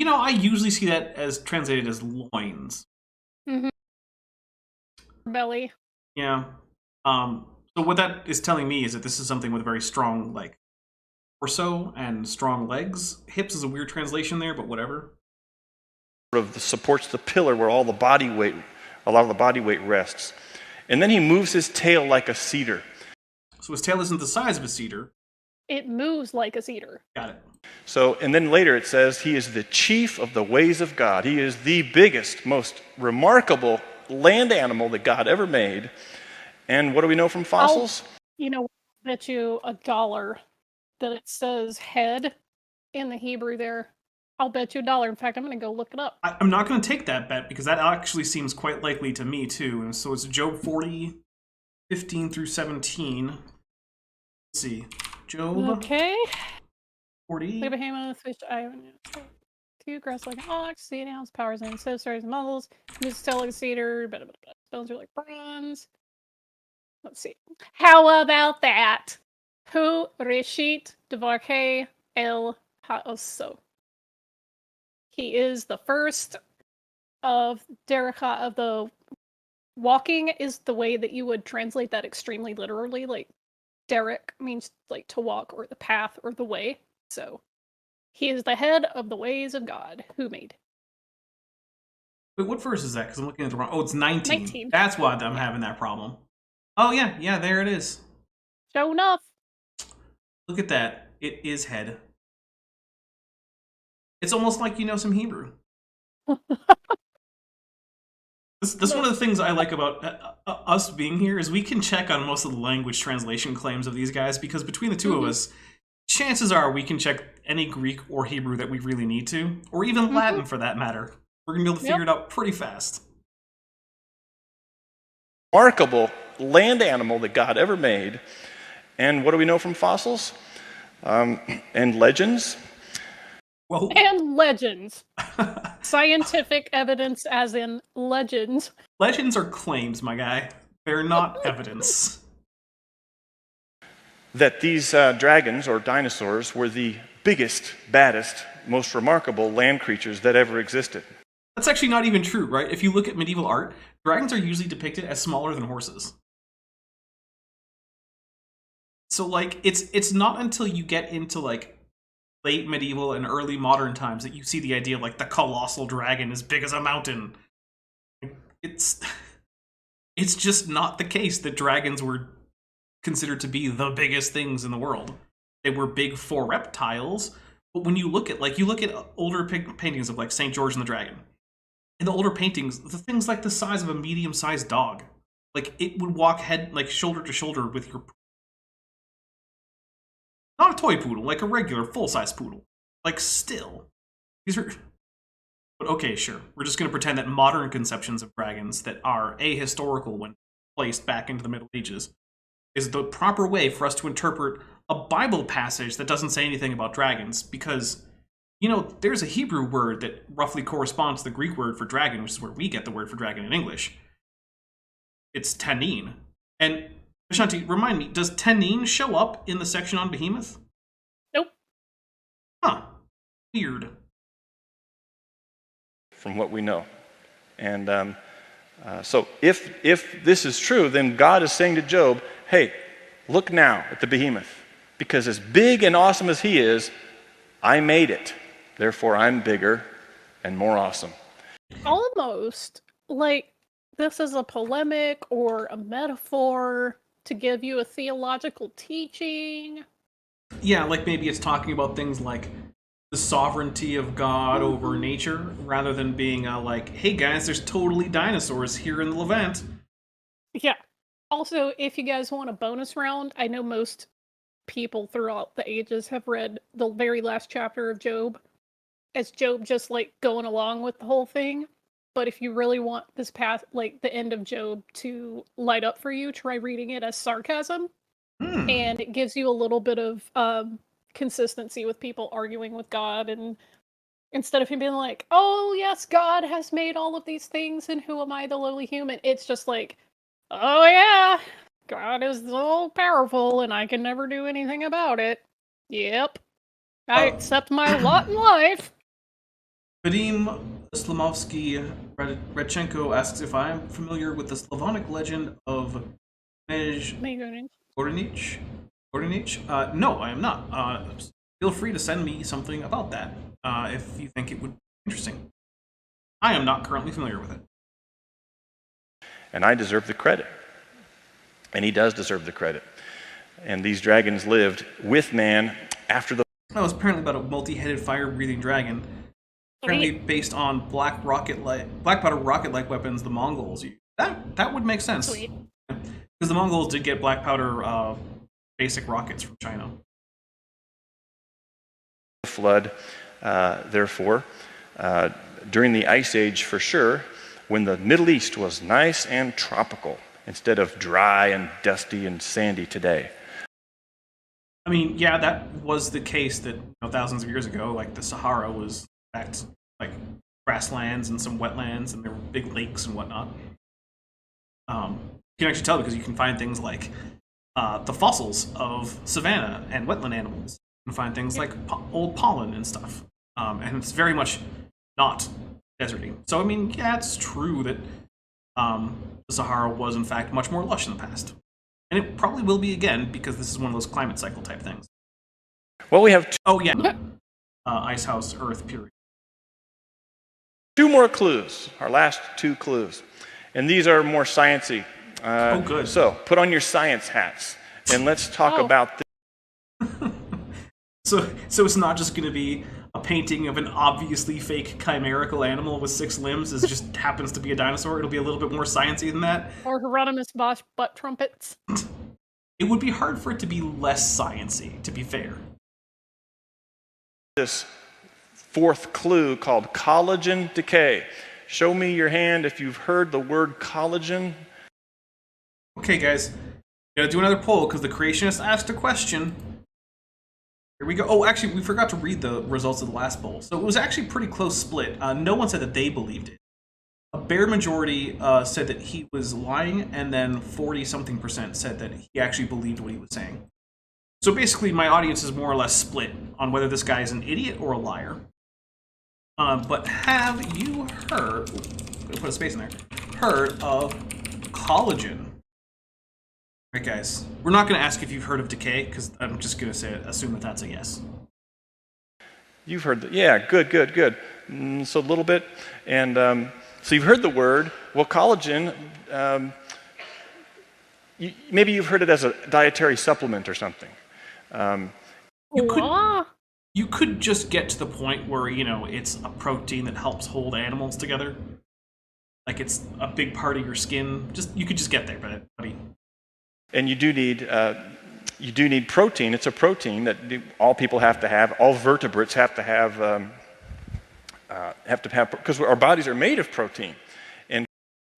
I usually see that as translated as loins. Mm-hmm. Belly. Yeah. So what that is telling me is that this is something with a very strong, like, torso and strong legs. Hips is a weird translation there, but whatever. of supports the pillar where a lot of the body weight rests. And then he moves his tail like a cedar. So his tail isn't the size of a cedar. It moves like a cedar. Got it. So, and then later it says he is the chief of the ways of God. He is the biggest, most remarkable land animal that God ever made. And what do we know from fossils? I'll bet you $1 that it says head in the Hebrew there. I'll bet you $1. In fact, I'm going to go look it up. I'm not going to take that bet because that actually seems quite likely to me too. And so it's Job 40, 15 through 17. Let's see. Job Okay. 40. Look at Behemoth, fish, two grass like an ox, sea animals, powers and so stars and muzzles, moves tail like a cedar, stones are like bronze. Let's see. How about that? Hu Reshit Devarke El Haoso. He is the first of Dereka of the walking is the way that you would translate that extremely literally. Like Derek means like to walk or the path or the way. So he is the head of the ways of God who made. Wait, what verse is that? Because I'm looking at the wrong. Oh, it's 19. 19. That's why I'm having that problem. Oh, yeah, there it is. Show enough. Look at that. It is head. It's almost like you know some Hebrew. This is one of the things I like about us being here is we can check on most of the language translation claims of these guys because between the two of us, chances are we can check any Greek or Hebrew that we really need to, or even Latin for that matter. We're going to be able to figure it out pretty fast. Remarkable land animal that God ever made. And what do we know from fossils? And legends? Well, and legends. Scientific evidence as in legends. Legends are claims, my guy. They're not evidence. That these dragons or dinosaurs were the biggest, baddest, most remarkable land creatures that ever existed. That's actually not even true, right? If you look at medieval art, dragons are usually depicted as smaller than horses. So, like, it's not until you get into, like, late medieval and early modern times that you see the idea of, like, the colossal dragon as big as a mountain. It's just not the case that dragons were considered to be the biggest things in the world. They were big for reptiles, but when you look at older paintings of, like, St. George and the Dragon, in the older paintings, the thing's like the size of a medium-sized dog. Like, it would walk shoulder to shoulder with your... Not a toy poodle, like a regular full-size poodle. Like, still. These are... But okay, sure. We're just going to pretend that modern conceptions of dragons that are ahistorical when placed back into the Middle Ages is the proper way for us to interpret a Bible passage that doesn't say anything about dragons, because... there's a Hebrew word that roughly corresponds to the Greek word for dragon, which is where we get the word for dragon in English. It's tanin. And, Ashanti, remind me, does tanin show up in the section on Behemoth? Nope. Huh. Weird. From what we know. And so if this is true, then God is saying to Job, hey, look now at the Behemoth. Because as big and awesome as he is, I made it. Therefore, I'm bigger and more awesome. Almost like this is a polemic or a metaphor to give you a theological teaching. Yeah, like maybe it's talking about things like the sovereignty of God over nature, rather than being like, hey guys, there's totally dinosaurs here in the Levant. Yeah. Also, if you guys want a bonus round, I know most people throughout the ages have read the very last chapter of Job as Job just like going along with the whole thing. But if you really want this path, like the end of Job, to light up for you, try reading it as sarcasm. And it gives you a little bit of consistency with people arguing with God, and instead of him being like, oh yes, God has made all of these things and who am I, the lowly human, it's just like, oh yeah, God is so powerful and I can never do anything about it. Yep. I accept my lot in life. Vadim Slamovsky Redchenko asks if I am familiar with the Slavonic legend of Gornich. No, I am not. Feel free to send me something about that if you think it would be interesting. I am not currently familiar with it. And I deserve the credit. And he does deserve the credit. And these dragons lived with man after the... Oh, it's apparently about a multi-headed fire-breathing dragon. Apparently based on black powder rocket-like weapons the Mongols used. That would make sense. Sweet. Because the Mongols did get black powder basic rockets from China. Flood, therefore, during the Ice Age for sure, when the Middle East was nice and tropical instead of dry and dusty and sandy today. I mean, yeah, that was the case that thousands of years ago, like the Sahara was in fact like grasslands and some wetlands, and there were big lakes and whatnot. You can actually tell because you can find things like the fossils of savanna and wetland animals. You can find things like old pollen and stuff. And it's very much not deserty. So, I mean, yeah, it's true that the Sahara was, in fact, much more lush in the past. And it probably will be again, because this is one of those climate cycle type things. Well, we have Icehouse Earth period. 2 more clues, our last 2 clues. And these are more sciencey. Oh, good. So, put on your science hats, and let's talk about this. So it's not just going to be a painting of an obviously fake chimerical animal with 6 limbs that just happens to be a dinosaur. It'll be a little bit more sciencey than that. Or Hieronymus Bosch butt trumpets. It would be hard for it to be less sciencey, to be fair. This 4th clue called collagen decay. Show me your hand if you've heard the word collagen. Okay, guys. Gotta do another poll because the creationist asked a question. Here we go. Oh, actually, we forgot to read the results of the last poll. So it was actually pretty close split. No one said that they believed it. A bare majority said that he was lying, and then 40-something% said that he actually believed what he was saying. So basically, my audience is more or less split on whether this guy is an idiot or a liar. But have you heard, put a space in there, heard of collagen? Right, guys, we're not going to ask if you've heard of decay, because I'm just going to assume that that's a yes. You've heard that, yeah, good. So a little bit, and so you've heard the word. Well, collagen, maybe you've heard it as a dietary supplement or something. You could just get to the point where, it's a protein that helps hold animals together. Like it's a big part of your skin. You could just get there, buddy. And you do need protein. It's a protein that all people have to have. All vertebrates have to have because our bodies are made of protein. And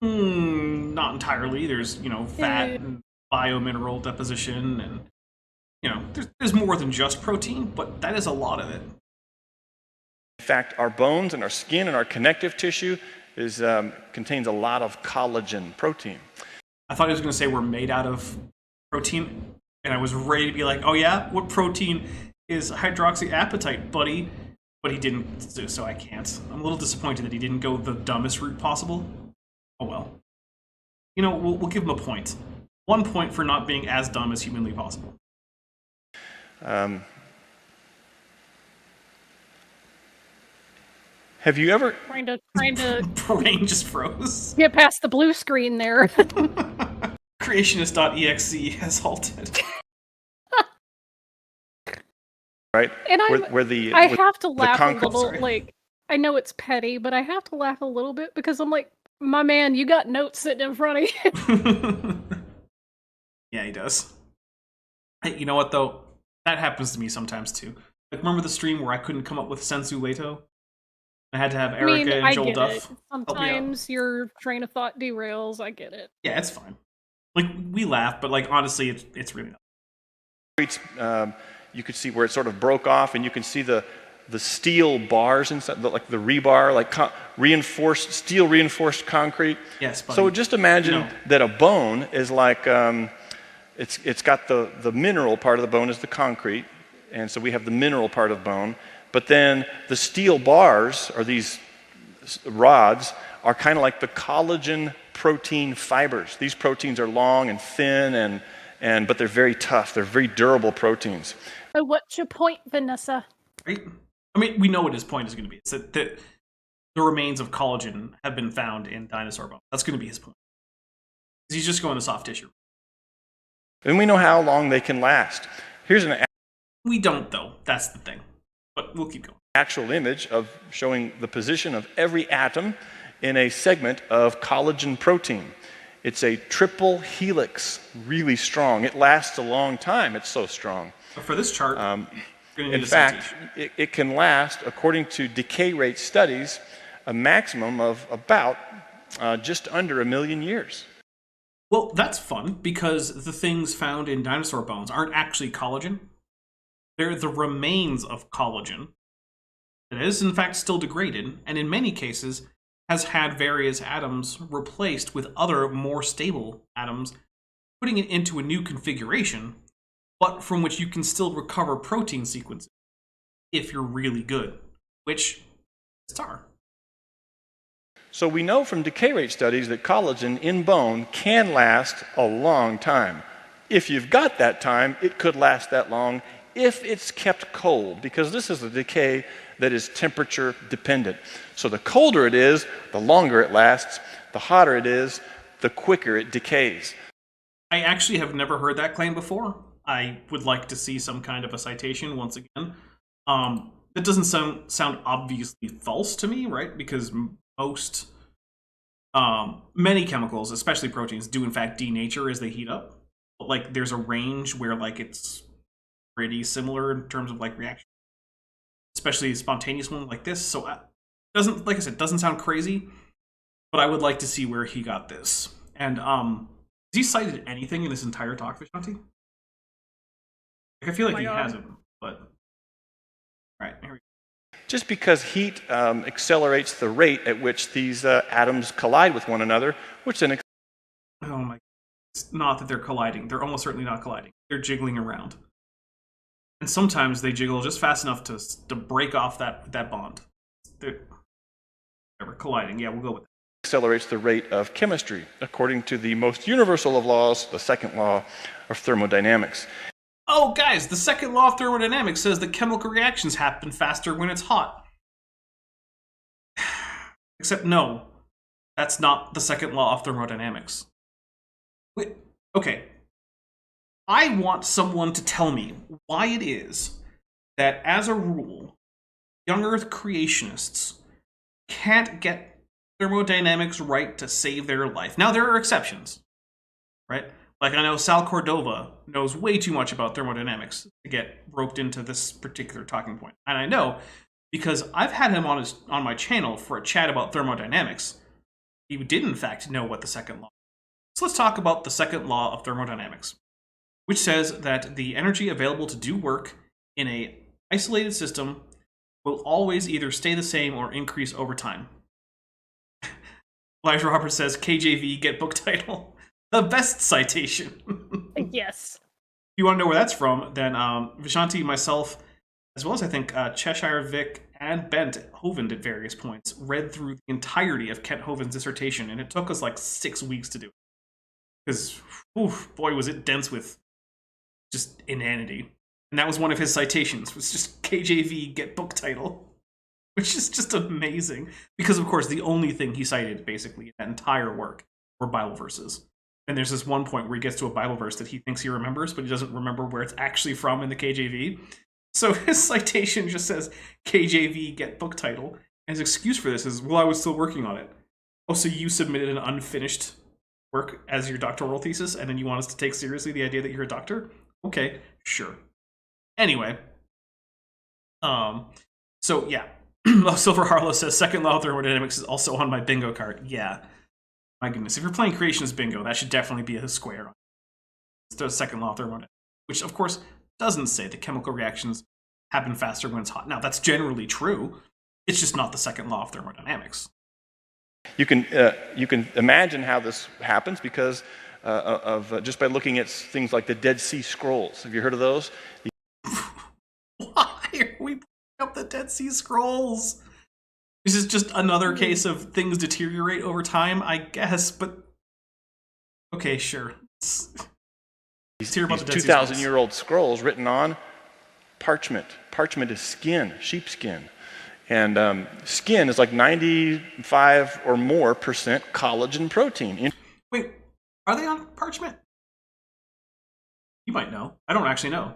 not entirely. There's fat and biomineral deposition, and there's more than just protein, but that is a lot of it. In fact, our bones and our skin and our connective tissue contains a lot of collagen protein. I thought he was going to say we're made out of protein, and I was ready to be like, oh yeah, what protein is hydroxyapatite, buddy? But he didn't, so I can't. I'm a little disappointed that he didn't go the dumbest route possible. Oh well. We'll give him a point. 1 point for not being as dumb as humanly possible. Have you ever... Trying to Brain just froze. get past the blue screen there. Creationist.exe has halted. Right? And I have to laugh a little, sorry. I know it's petty, but I have to laugh a little bit because I'm like, my man, you got notes sitting in front of you. Yeah, he does. Hey, you know what, though? That happens to me sometimes, too. Like, remember the stream where I couldn't come up with Sensu Leto? I had to have Erica and Joel Duff. Sometimes your train of thought derails. I get it. Yeah, it's fine. Like, we laugh, but, honestly, it's really not. You could see where it sort of broke off, and you can see the steel bars inside, like the rebar, like steel reinforced concrete. Yes, buddy. So just imagine that a bone is like, it's got the mineral part of the bone is the concrete, And so we have the mineral part of bone. But then the steel bars, or these rods, are kind of like the collagen protein fibers. These proteins are long and thin, but they're very tough. They're very durable proteins. So what's your point, Vanessa? Right? I mean, we know what his point is going to be. It's that the remains of collagen have been found in dinosaur bone. That's going to be his point. He's just going to soft tissue. And we know how long they can last. Here's an We don't, though. That's the thing. But we'll keep going. actual image of showing the position of every atom in a segment of collagen protein. It's a triple helix, really strong. It lasts a long time. It's so strong. For this chart, in fact, it can last, according to decay rate studies, a maximum of about just under 1 million years. Well, that's fun, because the things found in dinosaur bones aren't actually collagen. They're the remains of collagen that is, in fact, still degraded, and in many cases has had various atoms replaced with other, more stable atoms, putting it into a new configuration, but from which you can still recover protein sequences if you're really good, which are. So we know from decay rate studies that collagen in bone can last a long time. If you've got that time, it could last that long if it's kept cold, because this is a decay that is temperature dependent. So the colder it is, the longer it lasts. The hotter it is, the quicker it decays. I actually have never heard that claim before. I would like to see some kind of a citation once again. That doesn't sound obviously false to me, right? Because many chemicals, especially proteins, do in fact denature as they heat up. But like, there's a range where like it's pretty similar in terms of like reaction, especially a spontaneous one like this. So doesn't, like I said, doesn't sound crazy, but I would like to see where he got this. And has he cited anything in this entire talk, Vishanti? Like, I feel like he hasn't, but all right, here we go. Just because heat accelerates the rate at which these atoms collide with one another, which then Oh my, it's not that they're colliding. They're almost certainly not colliding. They're jiggling around. And sometimes they jiggle just fast enough to break off that bond. They're colliding. Yeah, we'll go with that. accelerates the rate of chemistry, according to the most universal of laws, the second law of thermodynamics. Oh, guys, the second law of thermodynamics says that chemical reactions happen faster when it's hot. Except no, that's not the second law of thermodynamics. Wait, okay. I want someone to tell me why it is that, as a rule, young Earth creationists can't get thermodynamics right to save their life. Now, there are exceptions, right? Like, I know Sal Cordova knows way too much about thermodynamics to get roped into this particular talking point. And I know because I've had him on my channel for a chat about thermodynamics. He did, in fact, know what the second law is. So let's talk about the second law of thermodynamics, which says that the energy available to do work in an isolated system will always either stay the same or increase over time. Elijah Roberts says, KJV, get book title. The best citation. Yes. If you want to know where that's from, then Vishanti, myself, as well as I think Cheshire Vic and Bent Hovind at various points, read through the entirety of Kent Hovind's dissertation, and it took us like 6 weeks to do it. Because, boy, was it dense with just inanity. And that was one of his citations, was just KJV, get book title. Which is just amazing. Because, of course, the only thing he cited, basically, in that entire work, were Bible verses. And there's this one point where he gets to a Bible verse that he thinks he remembers, but he doesn't remember where it's actually from in the KJV. So his citation just says, KJV, get book title. And his excuse for this is, well, I was still working on it. Oh, so you submitted an unfinished work as your doctoral thesis, and then you want us to take seriously the idea that you're a doctor? Okay, sure. Anyway. So, yeah. Silver Harlow says, second law of thermodynamics is also on my bingo card. Yeah. My goodness, if you're playing creationist bingo, that should definitely be a square. It's the second law of thermodynamics, which, of course, doesn't say that chemical reactions happen faster when it's hot. Now, that's generally true. It's just not the second law of thermodynamics. You can imagine how this happens because of just by looking at things like the Dead Sea Scrolls. Have you heard of those? Up the Dead Sea Scrolls. This is just another case of things deteriorate over time, I guess, but okay, sure. These the Dead Sea 2,000-year-old scrolls written on parchment. Parchment is skin, sheepskin. And skin is like 95 or more percent collagen protein. Wait, are they on parchment? You might know. I don't actually know.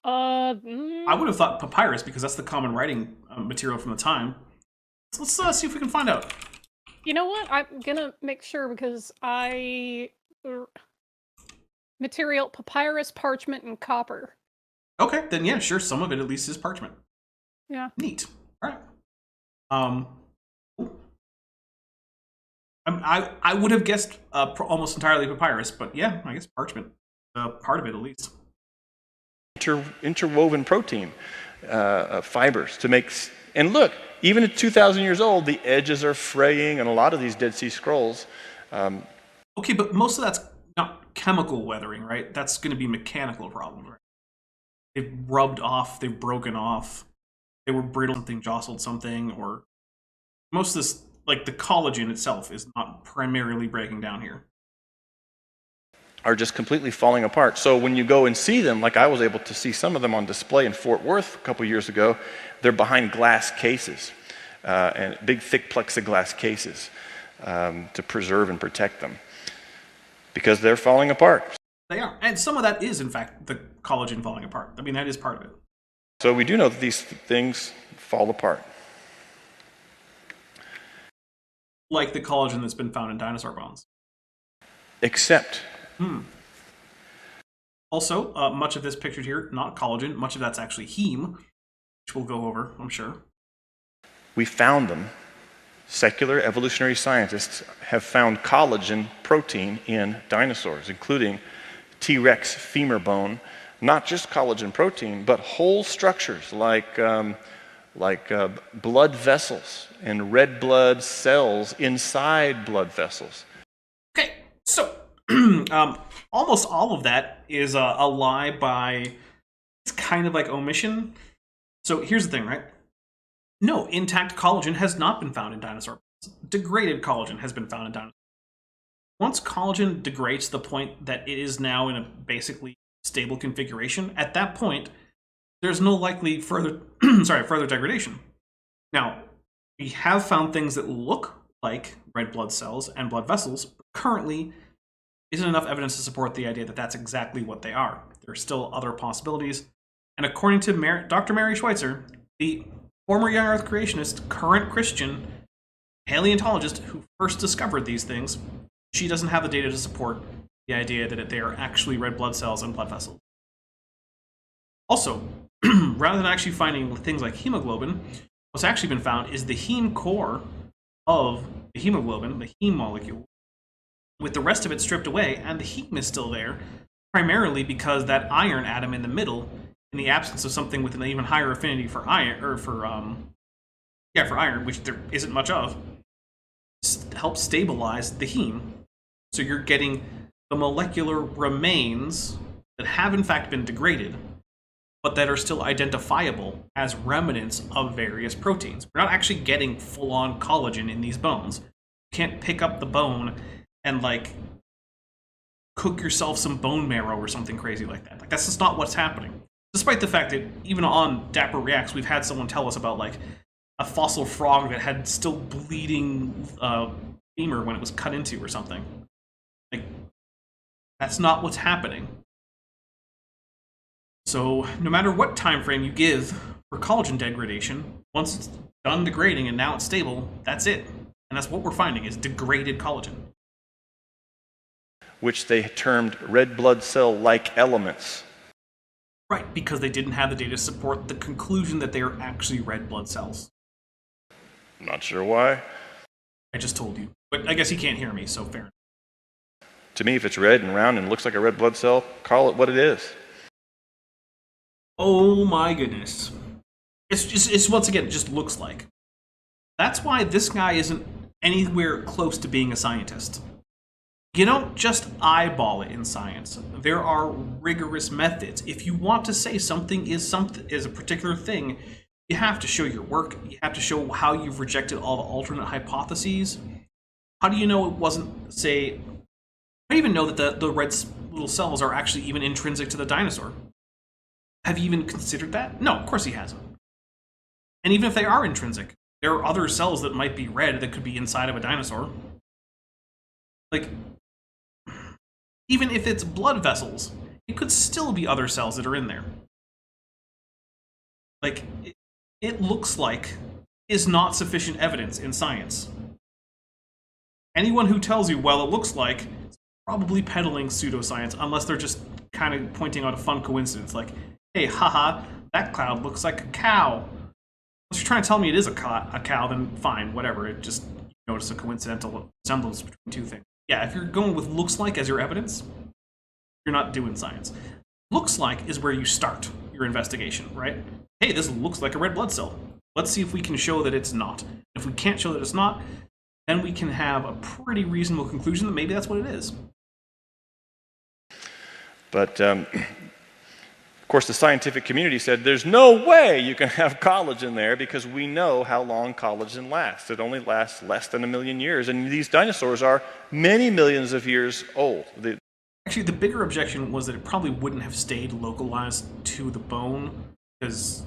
I would have thought papyrus because that's the common writing material from the time. So let's see if we can find out. You know what? I'm gonna make sure because material papyrus, parchment, and copper. Okay, then yeah, sure. Some of it at least is parchment. Yeah. Neat. All right. I would have guessed almost entirely papyrus, but yeah, I guess parchment. Part of it at least. Interwoven protein fibers to make, and look, even at 2,000 years old, the edges are fraying, and a lot of these Dead Sea Scrolls. Okay, but most of that's not chemical weathering, right? That's going to be mechanical problems, right? They've rubbed off, they've broken off, they were brittle, something jostled something, or most of this, like the collagen itself, is not primarily breaking down here. Are just completely falling apart. So when you go and see them, like I was able to see some of them on display in Fort Worth a couple years ago, they're behind glass cases, and big thick plexiglass cases to preserve and protect them because they're falling apart. They are. And some of that is, in fact, the collagen falling apart. I mean, that is part of it. So we do know that these things fall apart. Like the collagen that's been found in dinosaur bones. Except... Also, much of this pictured here, not collagen, much of that's actually heme, which we'll go over, I'm sure. We found them. Secular evolutionary scientists have found collagen protein in dinosaurs, including T-Rex femur bone, not just collagen protein, but whole structures like blood vessels and red blood cells inside blood vessels. Okay, so almost all of that is a lie by, it's kind of like omission. So here's the thing, right? No, intact collagen has not been found in dinosaur bones. Degraded collagen has been found in dinosaurs. Once collagen degrades to the point that it is now in a basically stable configuration, at that point, there's no likely further degradation. Now, we have found things that look like red blood cells and blood vessels, but currently isn't enough evidence to support the idea that that's exactly what they are. There are still other possibilities. And according to Dr. Mary Schweitzer, the former young earth creationist, current Christian paleontologist who first discovered these things, she doesn't have the data to support the idea that they are actually red blood cells and blood vessels. Also, rather than actually finding things like hemoglobin, what's actually been found is the heme core of the hemoglobin, the heme molecule, with the rest of it stripped away, and the heme is still there, primarily because that iron atom in the middle, in the absence of something with an even higher affinity for iron, or for iron, which there isn't much of, helps stabilize the heme. So you're getting the molecular remains that have in fact been degraded, but that are still identifiable as remnants of various proteins. We're not actually getting full-on collagen in these bones. You can't pick up the bone and like cook yourself some bone marrow or something crazy like that. Like that's just not what's happening. Despite the fact that even on Dapper Reacts, we've had someone tell us about like a fossil frog that had still bleeding femur when it was cut into or something. Like that's not what's happening. So no matter what time frame you give for collagen degradation, once it's done degrading and now it's stable, that's it. And that's what we're finding is degraded collagen. Which they termed red blood cell-like elements. Right, because they didn't have the data to support the conclusion that they are actually red blood cells. I'm not sure why. I just told you. But I guess you can't hear me, so fair enough. To me, if it's red and round and looks like a red blood cell, call it what it is. Oh my goodness. It's once again, it just looks like. That's why this guy isn't anywhere close to being a scientist. You don't just eyeball it in science. There are rigorous methods. If you want to say something is a particular thing, you have to show your work. You have to show how you've rejected all the alternate hypotheses. How do you know it wasn't, say, I even know that the red little cells are actually even intrinsic to the dinosaur. Have you even considered that? No, of course he hasn't. And even if they are intrinsic, there are other cells that might be red that could be inside of a dinosaur. Like, even if it's blood vessels, it could still be other cells that are in there. Like, it looks like is not sufficient evidence in science. Anyone who tells you, well, it looks like, is probably peddling pseudoscience, unless they're just kind of pointing out a fun coincidence, like, hey, haha, that cloud looks like a cow. Unless you're trying to tell me it is a cow, then fine, whatever. It just, you notice a coincidental resemblance between two things. Yeah, if you're going with looks like as your evidence, you're not doing science. Looks like is where you start your investigation, right? Hey, this looks like a red blood cell. Let's see if we can show that it's not. If we can't show that it's not, then we can have a pretty reasonable conclusion that maybe that's what it is. But, of course, the scientific community said, there's no way you can have collagen there because we know how long collagen lasts. It only lasts less than 1 million years, and these dinosaurs are many millions of years old. Actually, the bigger objection was that it probably wouldn't have stayed localized to the bone, because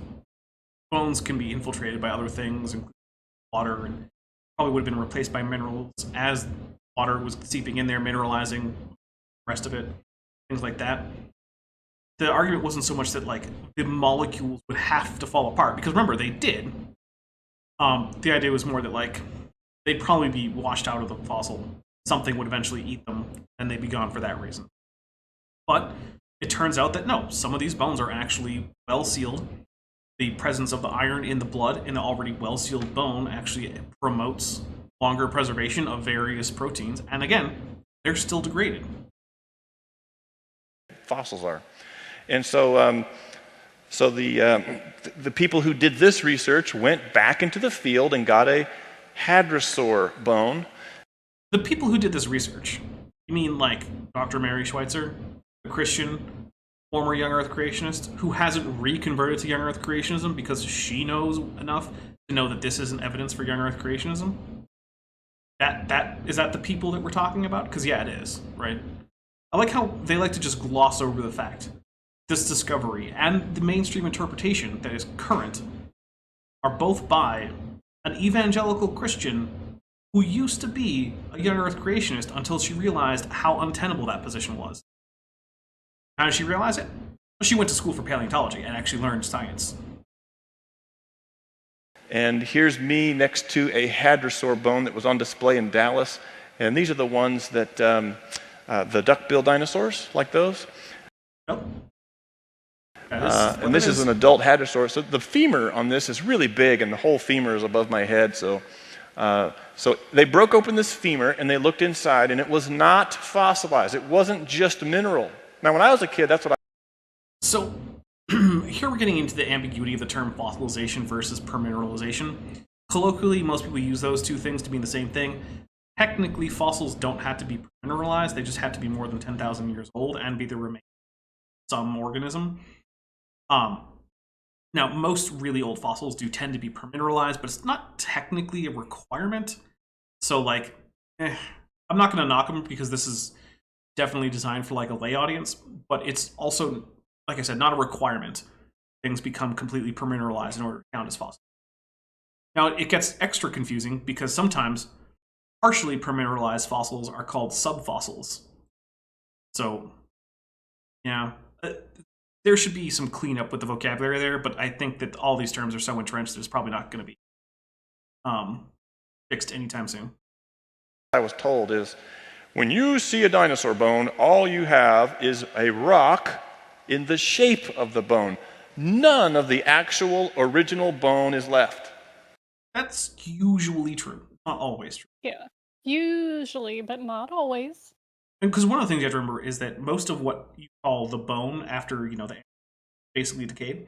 bones can be infiltrated by other things, including water, and probably would have been replaced by minerals as water was seeping in there, mineralizing the rest of it, things like that. The argument wasn't so much that, like, the molecules would have to fall apart, because remember, they did. The idea was more that, like, they'd probably be washed out of the fossil. Something would eventually eat them, and they'd be gone for that reason. But it turns out that no, some of these bones are actually well-sealed. The presence of the iron in the blood in the already well-sealed bone actually promotes longer preservation of various proteins, and again, they're still degraded. Fossils are. And so, the people who did this research went back into the field and got a hadrosaur bone. The people who did this research, you mean like Dr. Mary Schweitzer, a Christian, former young Earth creationist, who hasn't reconverted to young Earth creationism because she knows enough to know that this isn't evidence for young Earth creationism? Is that the people that we're talking about? Because yeah, it is, right? I like how they like to just gloss over the fact this discovery and the mainstream interpretation that is current are both by an evangelical Christian who used to be a young Earth creationist until she realized how untenable that position was. How did she realize it? Well, she went to school for paleontology and actually learned science. And here's me next to a hadrosaur bone that was on display in Dallas. And these are the ones that, the duck-bill dinosaurs, like those. Nope. And this is an adult hadrosaur. So the femur on this is really big, and the whole femur is above my head. So they broke open this femur, and they looked inside, and it was not fossilized. It wasn't just mineral. Now, when I was a kid, that's what I... So here we're getting into the ambiguity of the term fossilization versus permineralization. Colloquially, most people use those two things to mean the same thing. Technically, fossils don't have to be permineralized. They just have to be more than 10,000 years old and be the remains of some organism. Now, most really old fossils do tend to be permineralized, but it's not technically a requirement. So, like, I'm not going to knock them because this is definitely designed for, like, a lay audience, but it's also, like I said, not a requirement. Things become completely permineralized in order to count as fossils. Now, it gets extra confusing because sometimes partially permineralized fossils are called subfossils. So, yeah, there should be some cleanup with the vocabulary there, but I think that all these terms are so entrenched that it's probably not going to be fixed anytime soon. I was told is, when you see a dinosaur bone, all you have is a rock in the shape of the bone. None of the actual original bone is left. That's usually true. Not always true. Yeah, usually, but not always. Because one of the things you have to remember is that most of what you call the bone after, you know, the basically decayed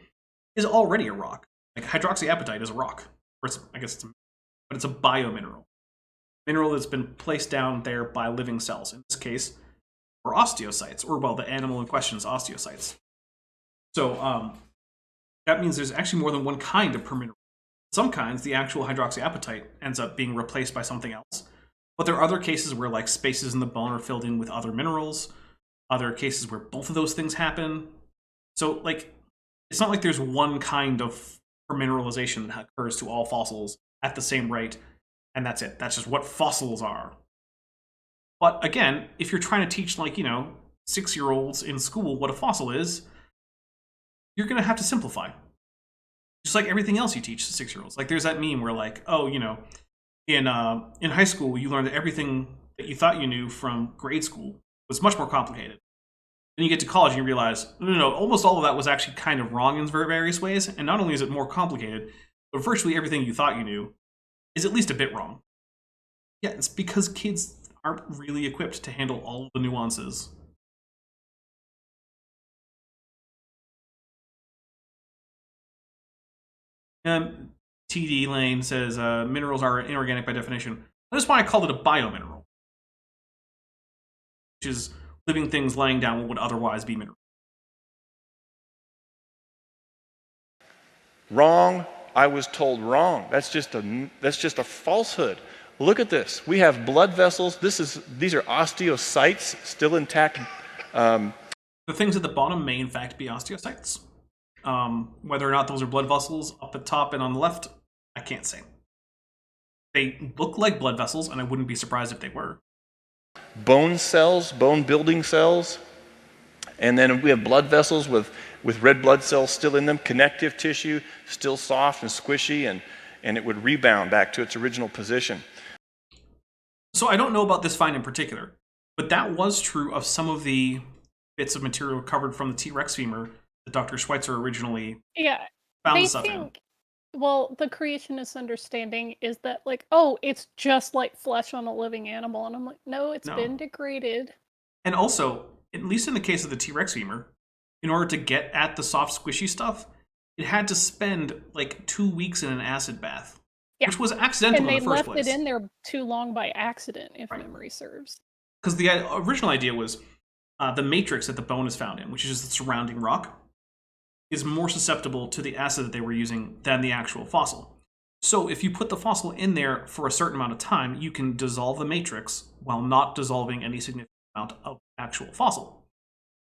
is already a rock. Like hydroxyapatite is a rock. Or it's, I guess it's but it's a biomineral. Mineral that's been placed down there by living cells. In this case, or osteocytes, or well, the animal in question is osteocytes. So that means there's actually more than one kind of permineral. Some kinds, the actual hydroxyapatite ends up being replaced by something else. But there are other cases where like spaces in the bone are filled in with other minerals. Other cases where both of those things happen. So like, it's not like there's one kind of permineralization that occurs to all fossils at the same rate, and that's it. That's just what fossils are. But again, if you're trying to teach, like, 6-year-olds in school what a fossil is, you're going to have to simplify. Just like everything else you teach to 6-year-olds. Like, there's that meme where, like, oh, in high school, you learned that everything that you thought you knew from grade school was much more complicated. Then you get to college and you realize, no, almost all of that was actually kind of wrong in various ways. And not only is it more complicated, but virtually everything you thought you knew is at least a bit wrong. Yeah, it's because kids aren't really equipped to handle all of the nuances. TD Lane says minerals are inorganic by definition. That's why I called it a biomineral, which is living things laying down what would otherwise be minerals. Wrong. I was told wrong. That's just a falsehood. Look at this. We have blood vessels. These are osteocytes still intact. The things at the bottom may in fact be osteocytes. Whether or not those are blood vessels up at top and on the left, I can't say. They look like blood vessels, and I wouldn't be surprised if they were. Bone cells, bone building cells, and then we have blood vessels with red blood cells still in them, connective tissue still soft and squishy, and it would rebound back to its original position. So I don't know about this find in particular, but that was true of some of the bits of material recovered from the T-Rex femur that Dr. Schweitzer originally found they stuff think, well, the creationist understanding is that, like, oh, it's just like flesh on a living animal. And I'm like, no, it's been degraded. And also, at least in the case of the T-Rex femur, in order to get at the soft, squishy stuff, it had to spend like 2 weeks in an acid bath, which was accidental in the first place. And they left it in there too long by accident, if memory serves. Because the original idea was the matrix that the bone is found in, which is just the surrounding rock, is more susceptible to the acid that they were using than the actual fossil. So if you put the fossil in there for a certain amount of time, you can dissolve the matrix while not dissolving any significant amount of actual fossil.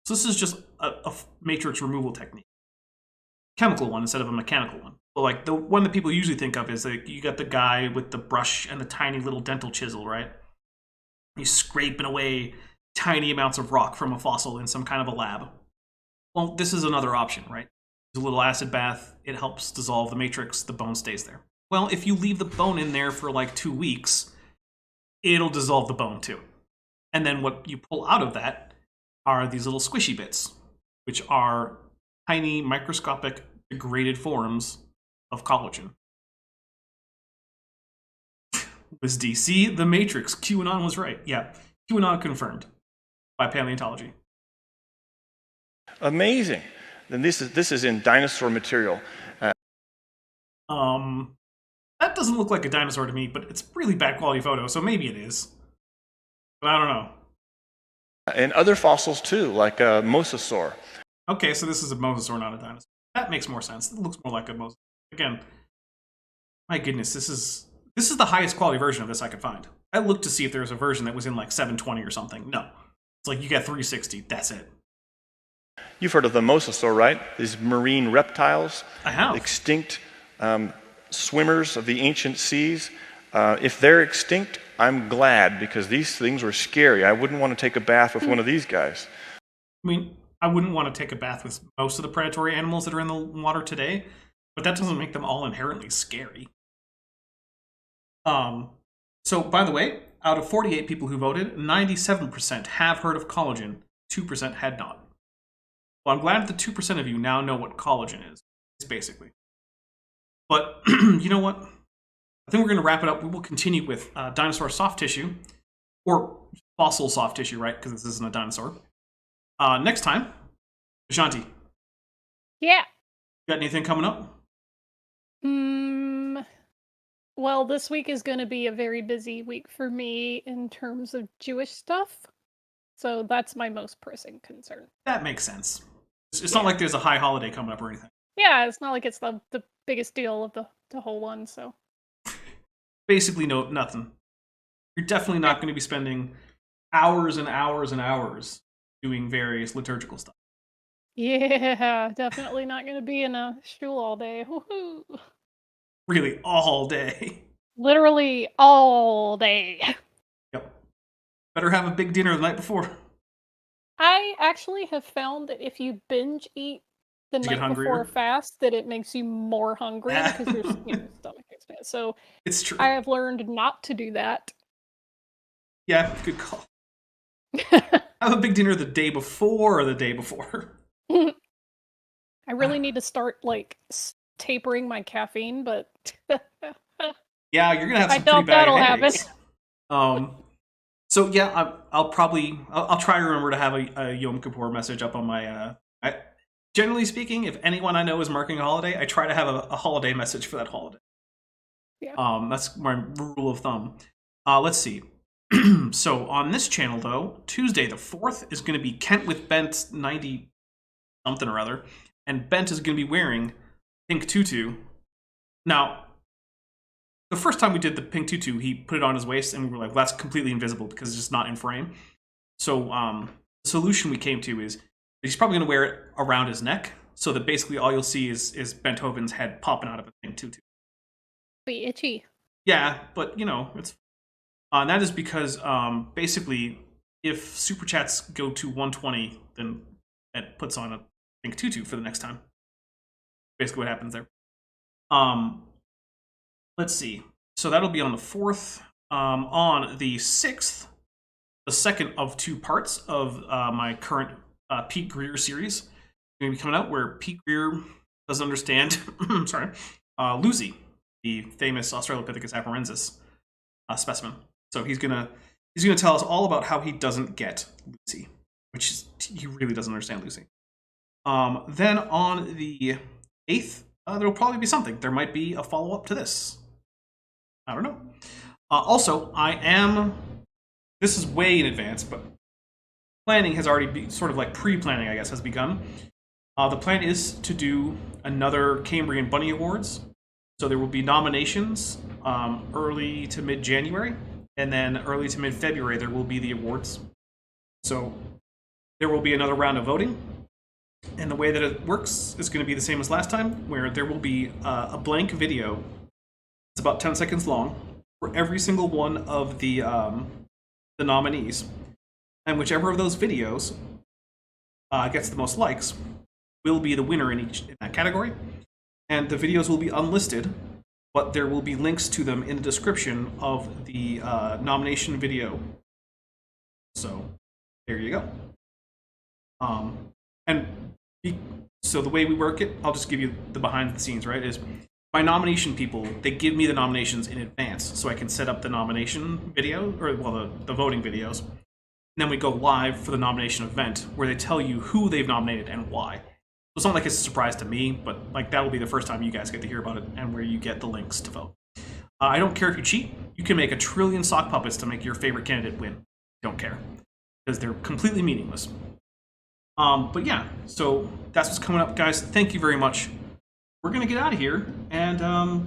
So this is just a matrix removal technique. Chemical one instead of a mechanical one. So like the one that people usually think of is that you got the guy with the brush and the tiny little dental chisel, right? He's scraping away tiny amounts of rock from a fossil in some kind of a lab. Well, this is another option, right? There's a little acid bath, it helps dissolve the matrix, the bone stays there. Well, if you leave the bone in there for like 2 weeks, it'll dissolve the bone too. And then what you pull out of that are these little squishy bits, which are tiny microscopic degraded forms of collagen. Was DC the Matrix? QAnon was right. Yeah, QAnon confirmed by paleontology. Amazing. Then this is in dinosaur material. That doesn't look like a dinosaur to me, but it's really bad quality photo, so maybe it is. But I don't know. And other fossils too, like a mosasaur. Okay, so this is a mosasaur, not a dinosaur. That makes more sense. It looks more like a mosasaur. Again, my goodness, this is the highest quality version of this I could find. I looked to see if there was a version that was in like 720 or something. No. It's like you get 360. That's it. You've heard of the mosasaur, right? These marine reptiles. I have. Extinct swimmers of the ancient seas. If they're extinct, I'm glad, because these things were scary. I wouldn't want to take a bath with one of these guys. I mean, I wouldn't want to take a bath with most of the predatory animals that are in the water today, but that doesn't make them all inherently scary. So, by the way, out of 48 people who voted, 97% have heard of collagen, 2% had not. Well, I'm glad that the 2% of you now know what collagen is, basically. But, you know what? I think we're going to wrap it up. We will continue with dinosaur soft tissue, or fossil soft tissue, right? Because this isn't a dinosaur. Next time, Ashanti. Yeah. Got anything coming up? Well, this week is going to be a very busy week for me in terms of Jewish stuff. So that's my most pressing concern. That makes sense. It's not like there's a high holiday coming up or anything. Yeah, it's not like it's the biggest deal of the whole one, so. Basically, nothing. You're definitely not going to be spending hours and hours and hours doing various liturgical stuff. Yeah, definitely not going to be in a shul all day. Woohoo! Really, all day. Literally all day. Yep. Better have a big dinner the night before. I actually have found that if you binge eat the You get night before hungrier? fast, that it makes you more hungry because your stomach expands. So It's true. I have learned not to do that. Yeah, good call. Have a big dinner the day before or the day before. I really need to start tapering my caffeine, but Yeah, you're gonna have I some pretty doubt bad that'll happen. headaches. So yeah, I'll try to remember to have a Yom Kippur message up on my. Generally speaking, if anyone I know is marking a holiday, I try to have a holiday message for that holiday. Yeah. That's my rule of thumb. Let's see. So on this channel though, Tuesday the 4th is going to be Kent with Bent 90 something or other, and Bent is going to be wearing pink tutu. Now, the first time we did the pink tutu, he put it on his waist, and we were like, well, that's completely invisible because it's just not in frame. So the solution we came to is he's probably going to wear it around his neck, so that basically all you'll see is Beethoven's head popping out of a pink tutu. Be itchy. Yeah, but it's. That is because basically, if super chats go to 120, then it puts on a pink tutu for the next time. Basically, what happens there. Let's see. So that'll be on the 4th. On the 6th, the second of 2 parts of my current Pete Greer series is going to be coming out, where Pete Greer doesn't understand. Lucy, the famous Australopithecus afarensis specimen. So he's gonna tell us all about how he doesn't get Lucy, which is, he really doesn't understand Lucy. Then on the 8th, there'll probably be something. There might be a follow-up to this. I don't know. Also, this is way in advance, but planning has already been, sort of like pre-planning, I guess, has begun. The plan is to do another Cambrian Bunny Awards. So there will be nominations early to mid-January, and then early to mid-February there will be the awards. So there will be another round of voting, and the way that it works is going to be the same as last time, where there will be a blank video. It's about 10 seconds long for every single one of the nominees, and whichever of those videos gets the most likes will be the winner in that category. And the videos will be unlisted, but there will be links to them in the description of the nomination video. So there you go. So the way we work it, I'll just give you the behind the scenes, right? Is my nomination people, they give me the nominations in advance, so I can set up the nomination video, or the voting videos. And then we go live for the nomination event, where they tell you who they've nominated and why. It's not like it's a surprise to me, but like that'll be the first time you guys get to hear about it, and where you get the links to vote. I don't care if you cheat. You can make 1 trillion sock puppets to make your favorite candidate win. Don't care, because they're completely meaningless. But yeah, so that's what's coming up, guys. Thank you very much. We're gonna get out of here, and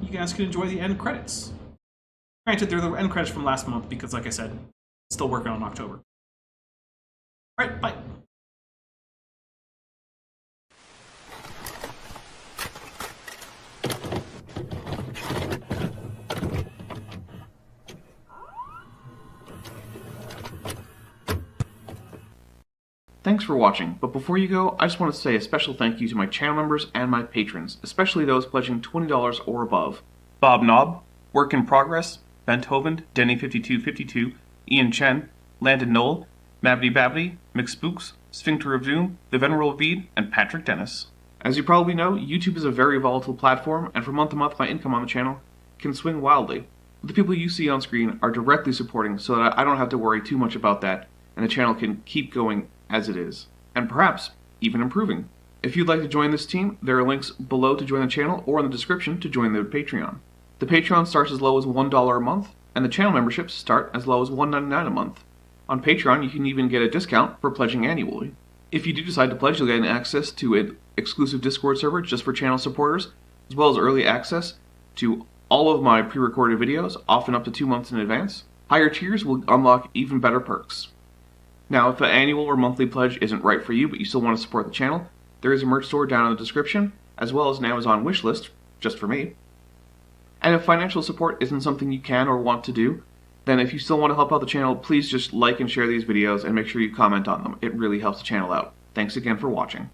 you guys can enjoy the end credits. Granted, they're the end credits from last month because, like I said, still working on October. All right, bye. Thanks for watching, but before you go, I just want to say a special thank you to my channel members and my patrons, especially those pledging $20 or above. Bob Knob, Work in Progress, Benthoven, Denny5252, Ian Chen, Landon Knoll, Mabity Babbity, McSpooks, Sphincter of Doom, The Venerable Veed, and Patrick Dennis. As you probably know, YouTube is a very volatile platform, and from month to month my income on the channel can swing wildly. But the people you see on screen are directly supporting, so that I don't have to worry too much about that, and the channel can keep going as it is, and perhaps even improving. If you'd like to join this team, there are links below to join the channel or in the description to join the Patreon. The Patreon starts as low as $1 a month, and the channel memberships start as low as $1.99 a month. On Patreon, you can even get a discount for pledging annually. If you do decide to pledge, you'll get access to an exclusive Discord server just for channel supporters, as well as early access to all of my pre-recorded videos, often up to 2 months in advance. Higher tiers will unlock even better perks. Now, if an annual or monthly pledge isn't right for you, but you still want to support the channel, there is a merch store down in the description, as well as an Amazon wishlist, just for me. And if financial support isn't something you can or want to do, then if you still want to help out the channel, please just like and share these videos and make sure you comment on them. It really helps the channel out. Thanks again for watching.